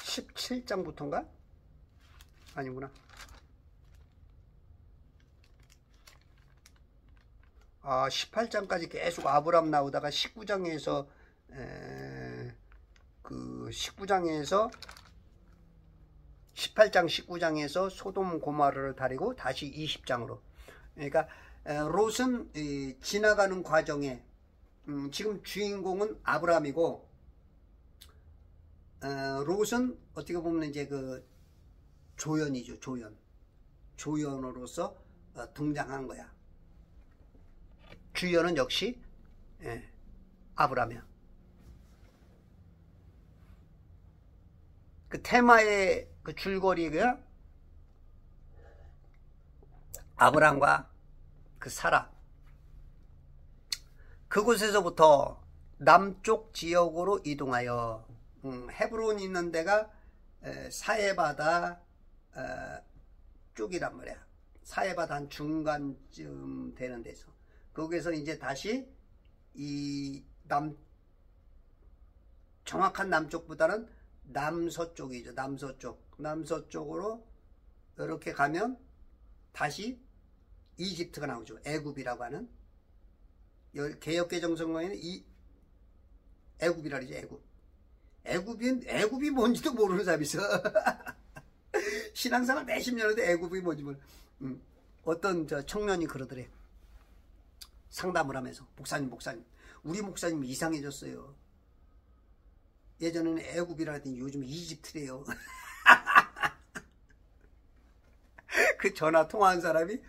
17장부터인가? 아니구나. 18장까지 계속 아브람 나오다가 19장에서 그 19장에서 18장 19장에서 소돔 고모라를 다리고 다시 20장으로. 그러니까 롯은 지나가는 과정에 지금 주인공은 아브람이고, 롯은 어떻게 보면 이제 그 조연이죠. 조연으로서 등장한 거야. 주연은 역시 아브람이야. 그 테마의 그 줄거리가 아브람과 그 사라. 그곳에서부터 남쪽 지역으로 이동하여, 헤브론이 있는 데가 사해바다 쪽이란 말이야. 사해바다 한 중간쯤 되는 데서. 거기서 이제 다시 정확한 남쪽보다는 남서쪽이죠. 남서쪽으로 이렇게 가면 다시 이집트가 나오죠. 애굽이라고 하는. 개역개정성경에는 애굽이라 그러죠. 애굽이 뭔지도 모르는 사람이 있어. 신앙생활 몇십 년 했는데 애굽이 뭔지 모르. 어떤 청년이 그러더래. 상담을 하면서, 목사님 우리 목사님 이상해졌어요. 예전에는 애굽이라 했더니 요즘 이집트래요. 그 전화 통화한 사람이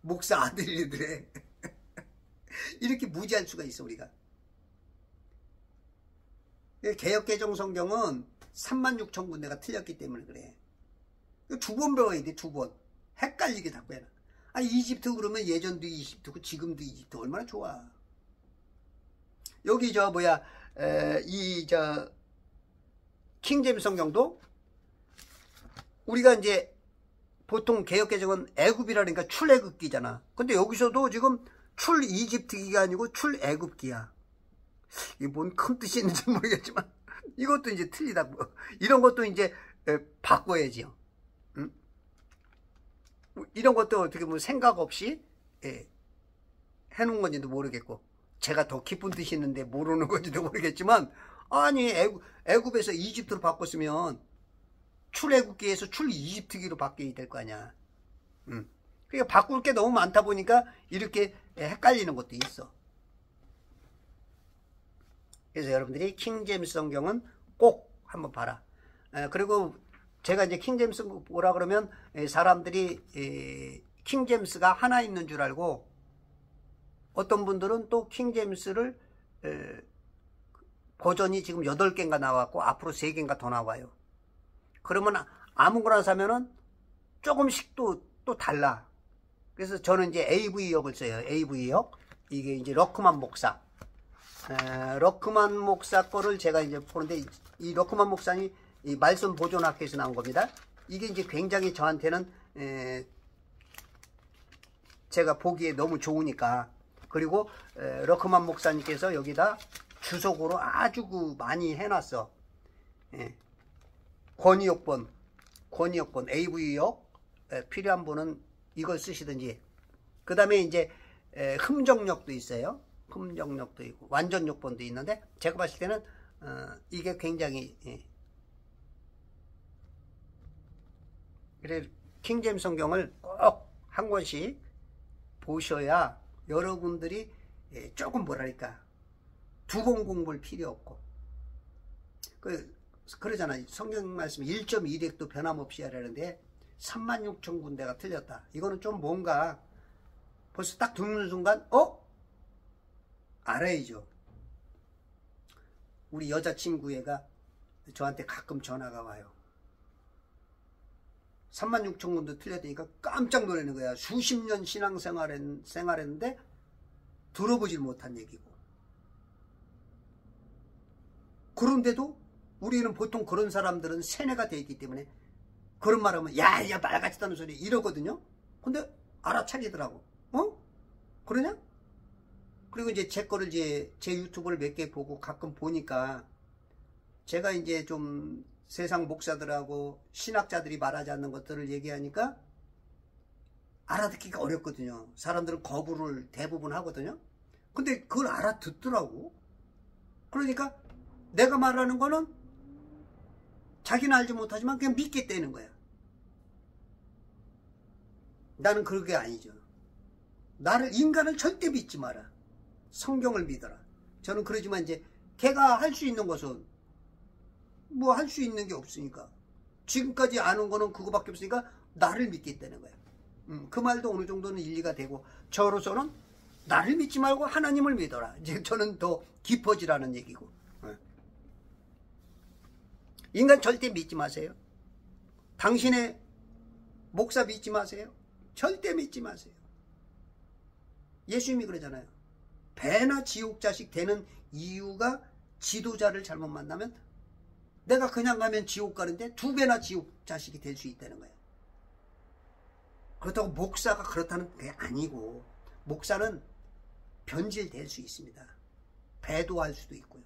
목사 아들이더래. 이렇게 무지할 수가 있어. 우리가 개역개정 성경은 36,000군데가 틀렸기 때문에 그래. 2번 배워야 돼. 2번. 헷갈리게 자꾸 해놔. 이집트 그러면 예전도 이집트고 지금도 이집트. 얼마나 좋아. 여기 킹제임스 성경도 우리가 이제 보통 개역개정은 애굽이라니까 출애굽기잖아. 근데 여기서도 지금 출이집트기가 아니고 출애굽기야. 이게 뭔 큰 뜻이 있는지 모르겠지만 이것도 이제 틀리다고. 이런 것도 이제 바꿔야지요. 이런 것도 어떻게 보면 생각 없이 해놓은 건지도 모르겠고, 제가 더 깊은 뜻이 있는데 모르는 건지도 모르겠지만, 아니 애굽에서 이집트로 바꿨으면 출애굽기에서 출이집트기로 바뀌어야 될 거 아니야. 그러니까 바꿀 게 너무 많다 보니까 이렇게 헷갈리는 것도 있어. 그래서 여러분들이 킹제임스 성경은 꼭 한번 봐라. 그리고 제가 이제 킹제임스 보라 그러면 사람들이 킹제임스가 하나 있는 줄 알고, 어떤 분들은 또 킹제임스를 버전이 지금 8개인가 나왔고 앞으로 3개인가 더 나와요. 그러면 아무거나 사면은 조금씩 또 달라. 그래서 저는 이제 AV역을 써요. AV역. 이게 이제 러크만 목사. 러크만 목사 거를 제가 이제 보는데, 이 러크만 목사님 이 말씀 보존학회에서 나온 겁니다. 이게 이제 굉장히 저한테는 제가 보기에 너무 좋으니까. 그리고 러크만 목사님께서 여기다 주석으로 아주 많이 해놨어. 권위역본 AV역 필요한 분은 이걸 쓰시든지. 그 다음에 이제 흠정역도 있어요. 흠정역도 있고 완전역본도 있는데, 제가 봤을 때는 이게 굉장히 그래, 킹제임스 성경을 꼭 한 권씩 보셔야 여러분들이 조금 뭐랄까, 두 권 공부할 필요 없고, 그러잖아요. 성경 말씀 1.1획도 변함없이 하라는데 36,000군데가 틀렸다. 이거는 좀 뭔가 벌써 딱 듣는 순간 알아야죠. 우리 여자친구 애가 저한테 가끔 전화가 와요. 36,000군데 틀렸다니까 깜짝 놀라는 거야. 수십 년 생활했는데 들어보질 못한 얘기고. 그런데도 우리는 보통 그런 사람들은 세뇌가 되어 있기 때문에 그런 말 하면 야 말같이 다는 소리 이러거든요. 근데 알아차리더라고. 그러냐? 그리고 이제 제 거를 제 유튜브를 몇 개 보고 가끔 보니까, 제가 이제 좀 세상 목사들하고 신학자들이 말하지 않는 것들을 얘기하니까 알아듣기가 어렵거든요. 사람들은 거부를 대부분 하거든요. 근데 그걸 알아듣더라고. 그러니까 내가 말하는 거는 자기는 알지 못하지만 그냥 믿겠다는 거야. 나는 그게 아니죠. 인간을 절대 믿지 마라. 성경을 믿어라. 저는 그러지만 이제 걔가 할 수 있는 것은 뭐 할 수 있는 게 없으니까, 지금까지 아는 거는 그거밖에 없으니까 나를 믿겠다는 거야. 그 말도 어느 정도는 일리가 되고, 저로서는 나를 믿지 말고 하나님을 믿어라. 이제 저는 더 깊어지라는 얘기고. 인간 절대 믿지 마세요. 당신의 목사 믿지 마세요. 절대 믿지 마세요. 예수님이 그러잖아요. 배나 지옥 자식 되는 이유가 지도자를 잘못 만나면, 내가 그냥 가면 지옥 가는데 2배나 지옥 자식이 될 수 있다는 거예요. 그렇다고 목사가 그렇다는 게 아니고, 목사는 변질될 수 있습니다. 배도할 수도 있고요.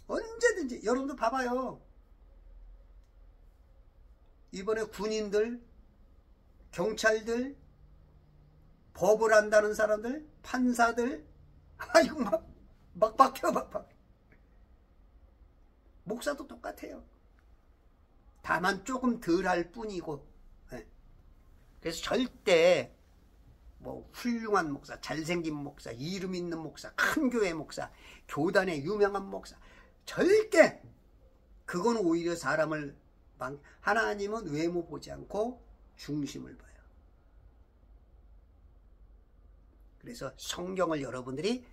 언제든지. 여러분도 봐봐요. 이번에 군인들, 경찰들, 법을 안다는 사람들, 판사들, 아이고 막 박혀. 목사도 똑같아요. 다만 조금 덜 할 뿐이고. 그래서 절대 뭐 훌륭한 목사, 잘생긴 목사, 이름 있는 목사, 큰 교회 목사, 교단의 유명한 목사, 절대 그건 오히려 사람을 하나님은 외모 보지 않고 중심을 봐요. 그래서 성경을 여러분들이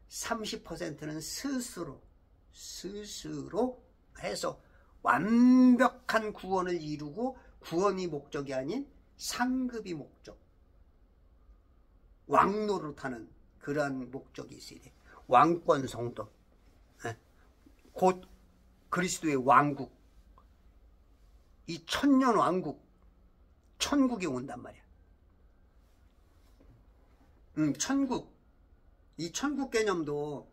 30%는 스스로 해서 완벽한 구원을 이루고, 구원이 목적이 아닌 상급이 목적, 왕노릇하는 그러한 목적이 있어야 돼. 왕권 성도, 곧 그리스도의 왕국, 이 천년 왕국, 천국이 온단 말이야. 천국. 이 천국 개념도,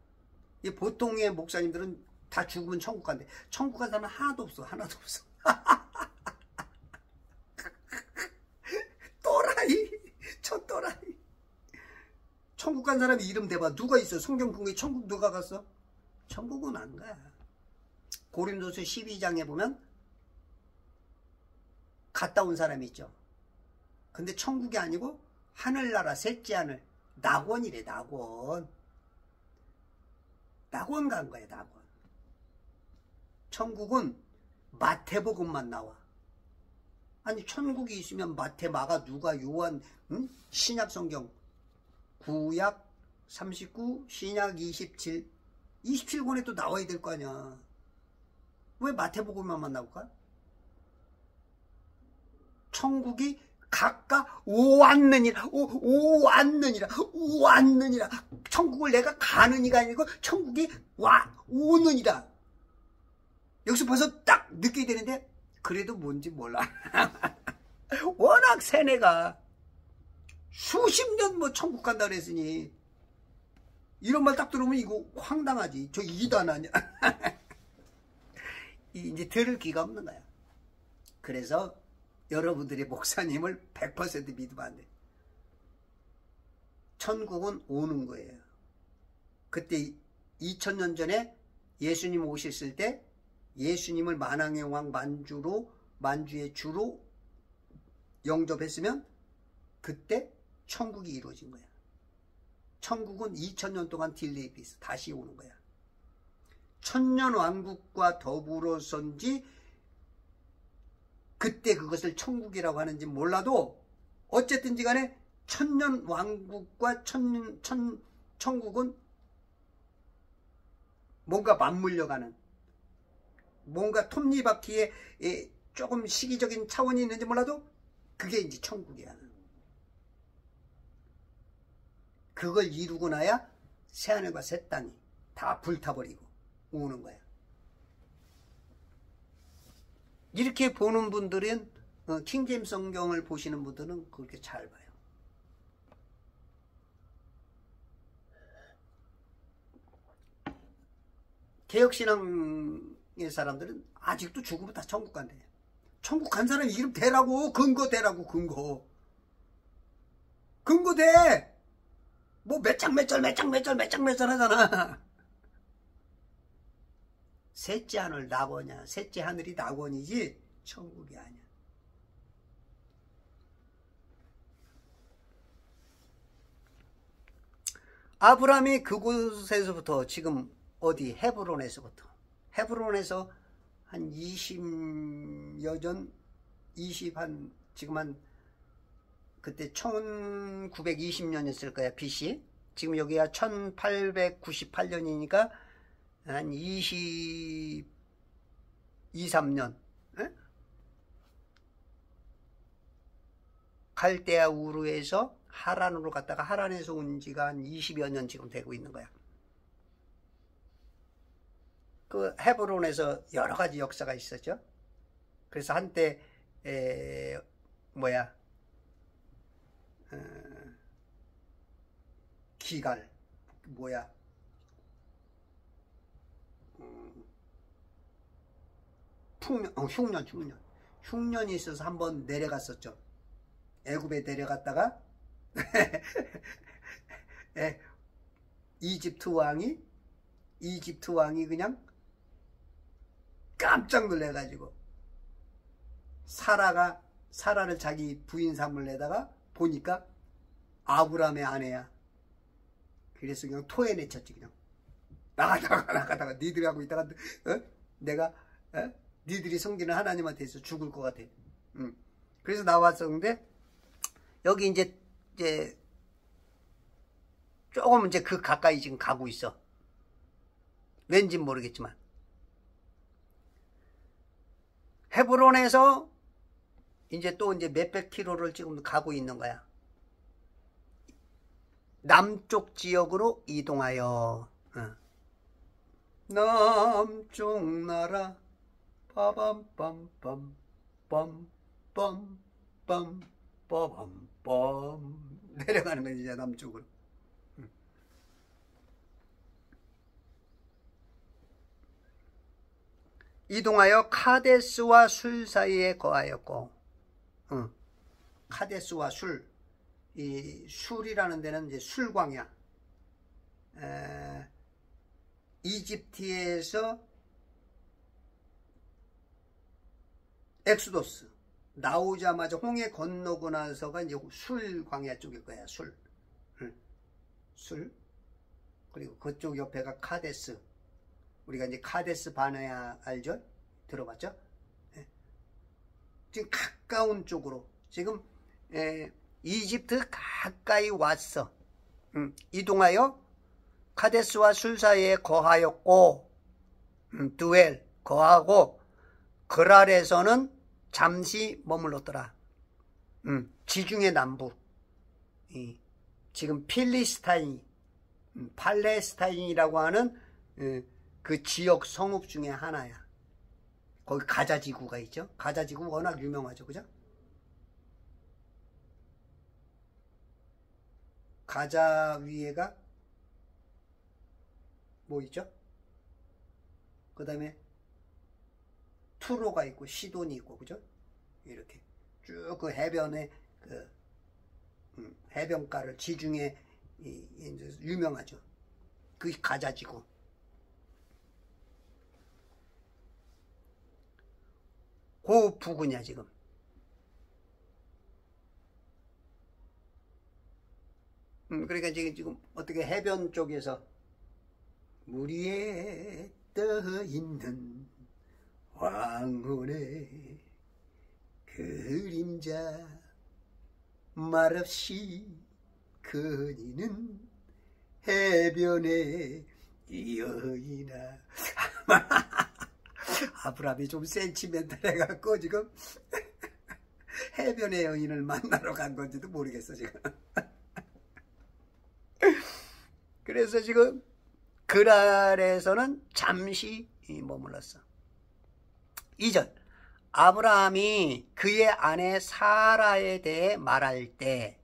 이 보통의 목사님들은 다 죽으면 천국 간대. 천국 간 사람은 하나도 없어. 또라이. 저 또라이. 천국 간 사람이 이름 대봐. 누가 있어? 성경 궁에 천국 누가 갔어? 천국은 안 가. 고린도서 12장에 보면 갔다 온 사람이 있죠. 근데 천국이 아니고 하늘나라 셋째 하늘 낙원이래. 낙원 간 거야. 낙원. 천국은 마태복음만 나와. 아니 천국이 있으면 마태, 마가, 누가, 요한, 신약 성경 구약 39, 신약 27, 27권에 또 나와야 될 거 아니야. 왜 마태복음만 나올까? 천국이 각각 오왔느니라. 천국을 내가 가느니가 아니고 천국이 오느니라. 여기서 벌써 딱 느끼게 되는데 그래도 뭔지 몰라. 워낙 세뇌가 수십 년 뭐 천국 간다 그랬으니 이런 말 딱 들으면 이거 황당하지. 저 이단 아니야. 이제 들을 기가 없는 거야. 그래서 여러분들이 목사님을 100% 믿으면 안 돼. 천국은 오는 거예요. 그때 2000년 전에 예수님 오셨을 때 예수님을 만왕의 왕 만주의 주로 영접했으면 그때 천국이 이루어진 거야. 천국은 2000년 동안 딜레이 피스 다시 오는 거야. 천년 왕국과 더불어선지 그때 그것을 천국이라고 하는지 몰라도 어쨌든지 간에 천년 왕국과 천국은 뭔가 맞물려가는, 뭔가 톱니바퀴에 조금 시기적인 차원이 있는지 몰라도 그게 이제 천국이야. 그걸 이루고 나야 새하늘과 새 땅이 다 불타버리고 오는 거야. 이렇게 보는 분들은 킹제임스 성경을 보시는 분들은 그렇게 잘 봐요. 개혁신앙의 사람들은 아직도 죽으면 다 천국 간대. 천국 간 사람 이름 대라고. 근거 대라고. 근거 대. 뭐 몇 장 하잖아. 셋째 하늘 낙원이야. 셋째 하늘이 낙원이지 천국이 아니야. 아브라함이 그곳에서부터 지금 어디 헤브론에서부터 한 20여 년 지금 한 그때 1920년이었을 거야. BC. 지금 여기가 1898년이니까 한 23년. 갈대아 우르에서 하란으로 갔다가 하란에서 온 지가 한 20여 년 지금 되고 있는 거야. 그 헤브론에서 여러 가지 역사가 있었죠. 그래서 한때 기갈 흉년이 있어서 한번 내려갔었죠. 애굽에 내려갔다가 이집트 왕이 그냥 깜짝 놀래가지고 사라를 자기 부인 삼으려다가 보니까 아브라함의 아내야. 그래서 그냥 토해내쳤지. 그냥 나가다가 니들이 하고 있다가 내가 니들이 섬기는 하나님한테서 죽을 것 같아. 그래서 나왔었는데 여기 이제 조금 이제 그 가까이 지금 가고 있어. 왠진 모르겠지만 헤브론에서 이제 또 이제 몇백 킬로를 지금 가고 있는 거야. 남쪽 지역으로 이동하여. 남쪽 나라 빠밤빰빰 빰빰빰 빠밤빰 내려가는 거지. 이제 남쪽으로. 이동하여 카데스와 술 사이에 거하였고, 카데스와 이 술이라는 데는 이제 술광야. 이집트에서 엑소도스 나오자마자 홍해 건너고 나서가 이제 술 광야 쪽일 거야. 술. 술. 그리고 그쪽 옆에가 카데스. 우리가 이제 카데스 바네아 알죠? 들어봤죠? 예. 지금 가까운 쪽으로 지금 이집트 가까이 왔어. 이동하여 카데스와 술 사이에 거하였고 두엘 거하고 그랄에서는 잠시 머물렀더라. 지중해 남부 지금 필리스타인 팔레스타인이라고 하는 그 지역 성읍 중에 하나야. 거기 가자지구가 있죠. 가자지구 워낙 유명하죠. 그죠? 가자 위에가 뭐 있죠? 그 다음에 투로가 있고 시돈이 있고 그죠? 이렇게 쭉 그 해변에 그 해변가를 지중해 유명하죠. 그 가자지구. 그 부근이야 지금. 그러니까 지금 어떻게 해변 쪽에서 물 위에 떠 있는 황혼의 그림자 말없이 그니는 해변의 여인아. 아브라함이 좀 센치멘탈해갖고 지금 해변의 여인을 만나러 간 건지도 모르겠어 지금. 그래서 지금 그랄에서는 잠시 머물렀어. 2절 아브라함이 그의 아내 사라에 대해 말할 때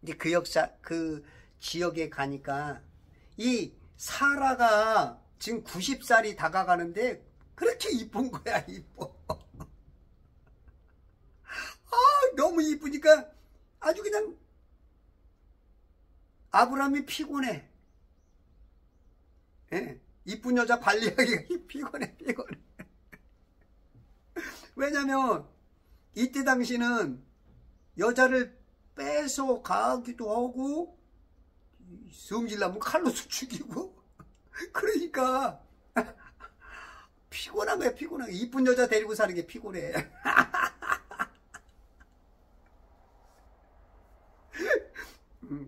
이제 그 역사 그 지역에 가니까 이 사라가 지금 90살이 다가가는데 그렇게 이쁜 거야. 이뻐. 너무 이쁘니까 아주 그냥 아브라함이 피곤해. 예, 이쁜 여자 관리하기가 피곤해. 왜냐면 이때 당시는 여자를 뺏어 가기도 하고 성질나면 칼로도 죽이고 그러니까 피곤한 거야. 피곤한 거야. 이쁜 여자 데리고 사는 게 피곤해.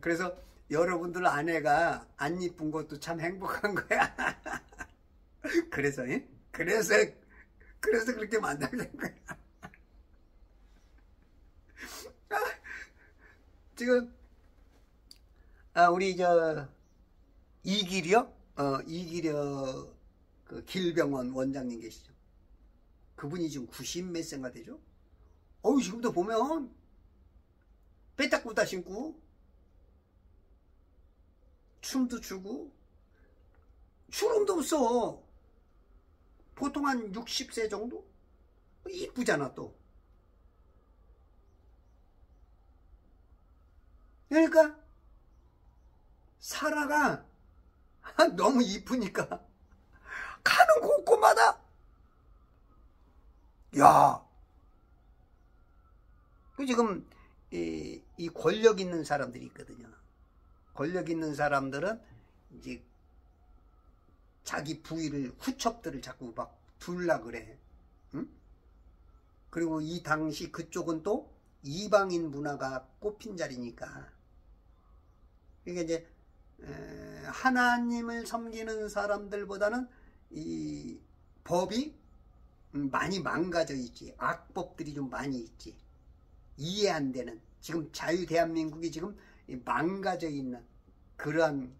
그래서 여러분들 아내가 안 이쁜 것도 참 행복한 거야. 그래서 그렇게 만나는 거야. 지금 우리 이기려 그 길병원 원장님 계시죠? 그분이 지금 90몇 세가 되죠? 지금도 보면 빼딱꾸다 신고 춤도 추고 주름도 없어. 보통 한 60세 정도? 이쁘잖아 또. 그러니까 사라가 너무 이쁘니까 가는 곳곳마다 야, 지금 이 권력 있는 사람들이 있거든요. 권력 있는 사람들은 이제 자기 부위를 후첩들을 자꾸 막 둘라 그래. 응? 그리고 이 당시 그쪽은 또 이방인 문화가 꼽힌 자리니까. 그러니까 이제 하나님을 섬기는 사람들보다는 이 법이 많이 망가져 있지. 악법들이 좀 많이 있지. 이해 안 되는. 지금 자유 대한민국이 지금 망가져 있는 그러한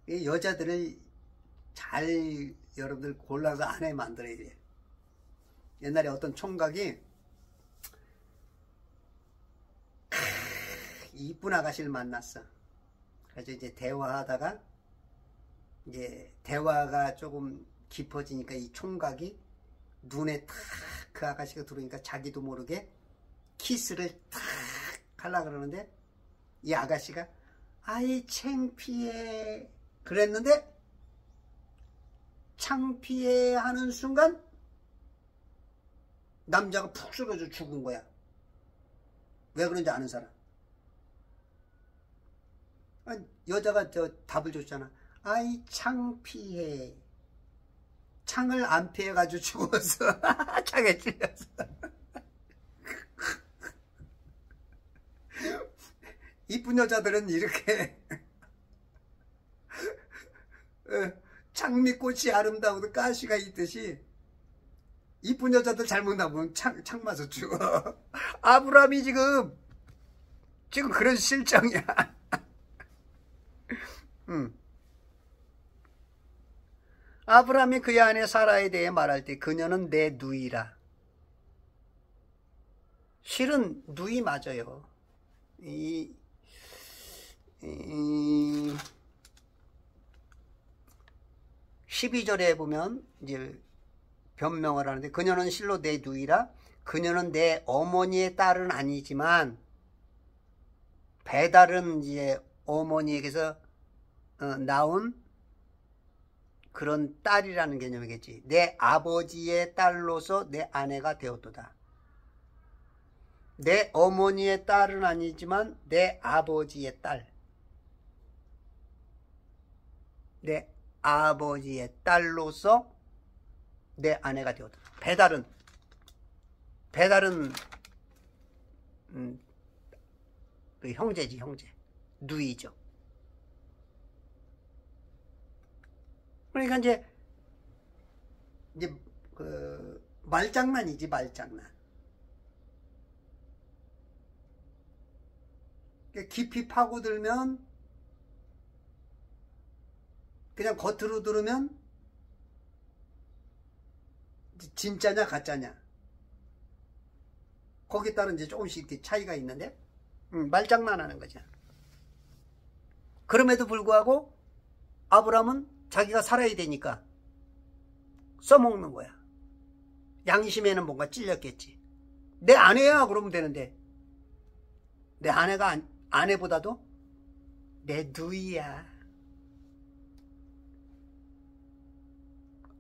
여자들을 잘 여러분들 골라서 아내 만들어야 돼. 옛날에 어떤 총각이 이쁜 아가씨를 만났어. 그래서 이제 대화하다가 이제 대화가 조금 깊어지니까 이 총각이 눈에 탁 그 아가씨가 들어오니까 자기도 모르게 키스를 탁 하려고 그러는데 이 아가씨가 아이 창피해 그랬는데 창피해 하는 순간 남자가 푹 쓰러져 죽은 거야. 왜 그런지 아는 사람? 여자가 저 답을 줬잖아. 아이 창피해. 창을 안 피해가지고 죽었어. 창에 찔렸어. 이쁜 여자들은 이렇게 장미꽃이 아름다워도 가시가 있듯이 이쁜 여자들 잘못 나보면 창 맞아 죽어. 아브라함이 지금 그런 실정이야. 아브라함이 그의 아내 사라에 대해 말할 때 그녀는 내 누이라. 실은 누이 맞아요. 12절에 보면 이제 변명을 하는데 그녀는 실로 내 누이라. 그녀는 내 어머니의 딸은 아니지만 배달은 이제 어머니에게서 나온 그런 딸이라는 개념이겠지. 내 아버지의 딸로서 내 아내가 되었도다. 내 어머니의 딸은 아니지만 내 아버지의 딸. 내 아버지의 딸로서 내 아내가 되었다. 배달은 그 형제지, 형제. 누이죠. 그러니까 이제 그 말장난이지, 말장난. 깊이 파고들면 그냥 겉으로 들으면 진짜냐 가짜냐 거기에 따른 이제 조금씩 차이가 있는데 말장난하는 거죠. 그럼에도 불구하고 아브라함은 자기가 살아야 되니까 써먹는 거야. 양심에는 뭔가 찔렸겠지. 내 아내야 그러면 되는데 내 아내가 아내보다도 내 누이야.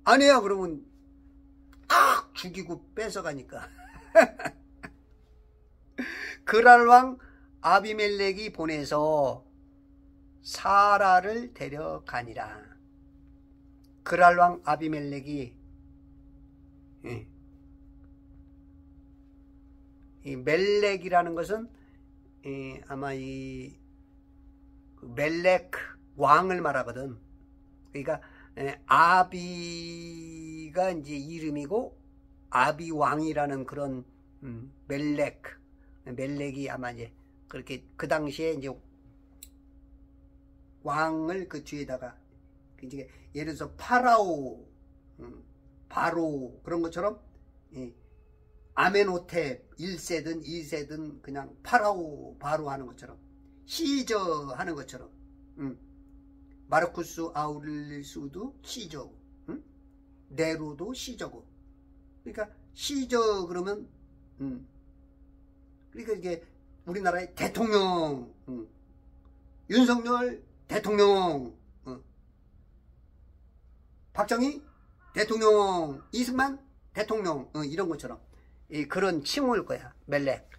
아내야 그러면 죽이고 뺏어가니까. 그랄 왕 아비멜렉이 보내서 사라를 데려가니라. 그랄 왕 아비멜렉이 이 멜렉이라는 것은 아마 이 멜렉 왕을 말하거든. 그러니까 아비가 이제 이름이고 아비 왕이라는 그런 멜렉이 아마 이제 그렇게 그 당시에 이제 왕을 그 뒤에다가 이제 예를 들어서 파라오, 바로 그런 것처럼 아멘호텝 1세든 2세든 그냥 파라오 바로 하는 것처럼 시저 하는 것처럼 마르쿠스 아우렐리우스도 시저고 네로도 시저고 그러니까 시저 그러면 그러니까 이게 우리나라의 대통령 윤석열 대통령 박정희 대통령 이승만 대통령 이런 것처럼 그런 칭호일 거야. 멜렉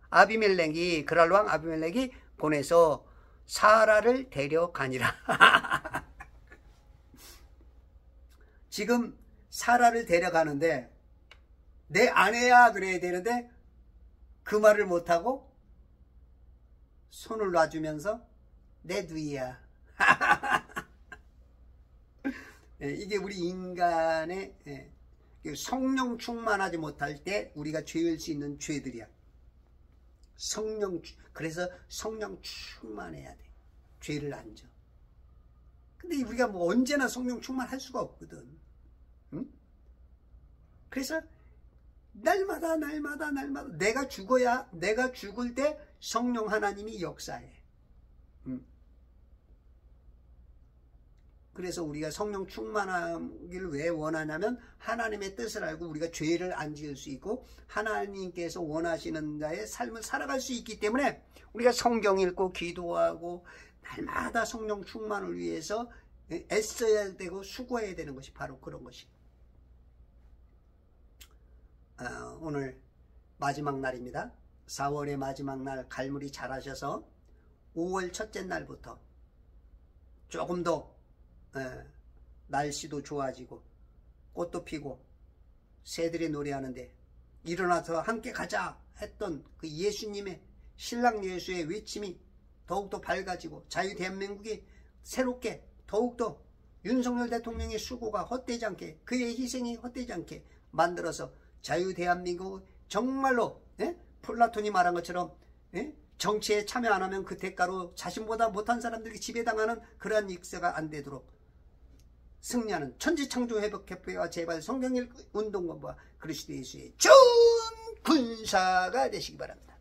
아비멜렉이 그랄 왕 아비멜렉이 보내서 사라를 데려가니라. 지금 사라를 데려가는데 내 아내야 그래야 되는데 그 말을 못하고 손을 놔주면서 내 누이야. 이게 우리 인간의 성령 충만하지 못할 때 우리가 죄일 수 있는 죄들이야. 그래서 성령 충만해야 돼. 죄를 안 져. 근데 우리가 뭐 언제나 성령 충만할 수가 없거든. 응? 그래서 날마다 내가 죽을 때 성령 하나님이 역사해. 그래서 우리가 성령 충만하기를 왜 원하냐면 하나님의 뜻을 알고 우리가 죄를 안 지을 수 있고 하나님께서 원하시는 자의 삶을 살아갈 수 있기 때문에 우리가 성경 읽고 기도하고 날마다 성령 충만을 위해서 애써야 되고 수고해야 되는 것이 바로 그런 것이. 오늘 마지막 날입니다. 4월의 마지막 날 갈무리 잘하셔서 5월 첫째 날부터 조금 더 날씨도 좋아지고 꽃도 피고 새들이 노래하는데 일어나서 함께 가자 했던 그 예수님의 신랑 예수의 외침이 더욱더 밝아지고 자유대한민국이 새롭게 더욱더 윤석열 대통령의 수고가 헛되지 않게, 그의 희생이 헛되지 않게 만들어서 자유대한민국 정말로 플라톤이 말한 것처럼 정치에 참여 안 하면 그 대가로 자신보다 못한 사람들이 지배당하는 그러한 역사가 안 되도록 승리하는 천지창조회복협회와 제발 성경일 운동본부와 그리스도 예수의 좋은 군사가 되시기 바랍니다.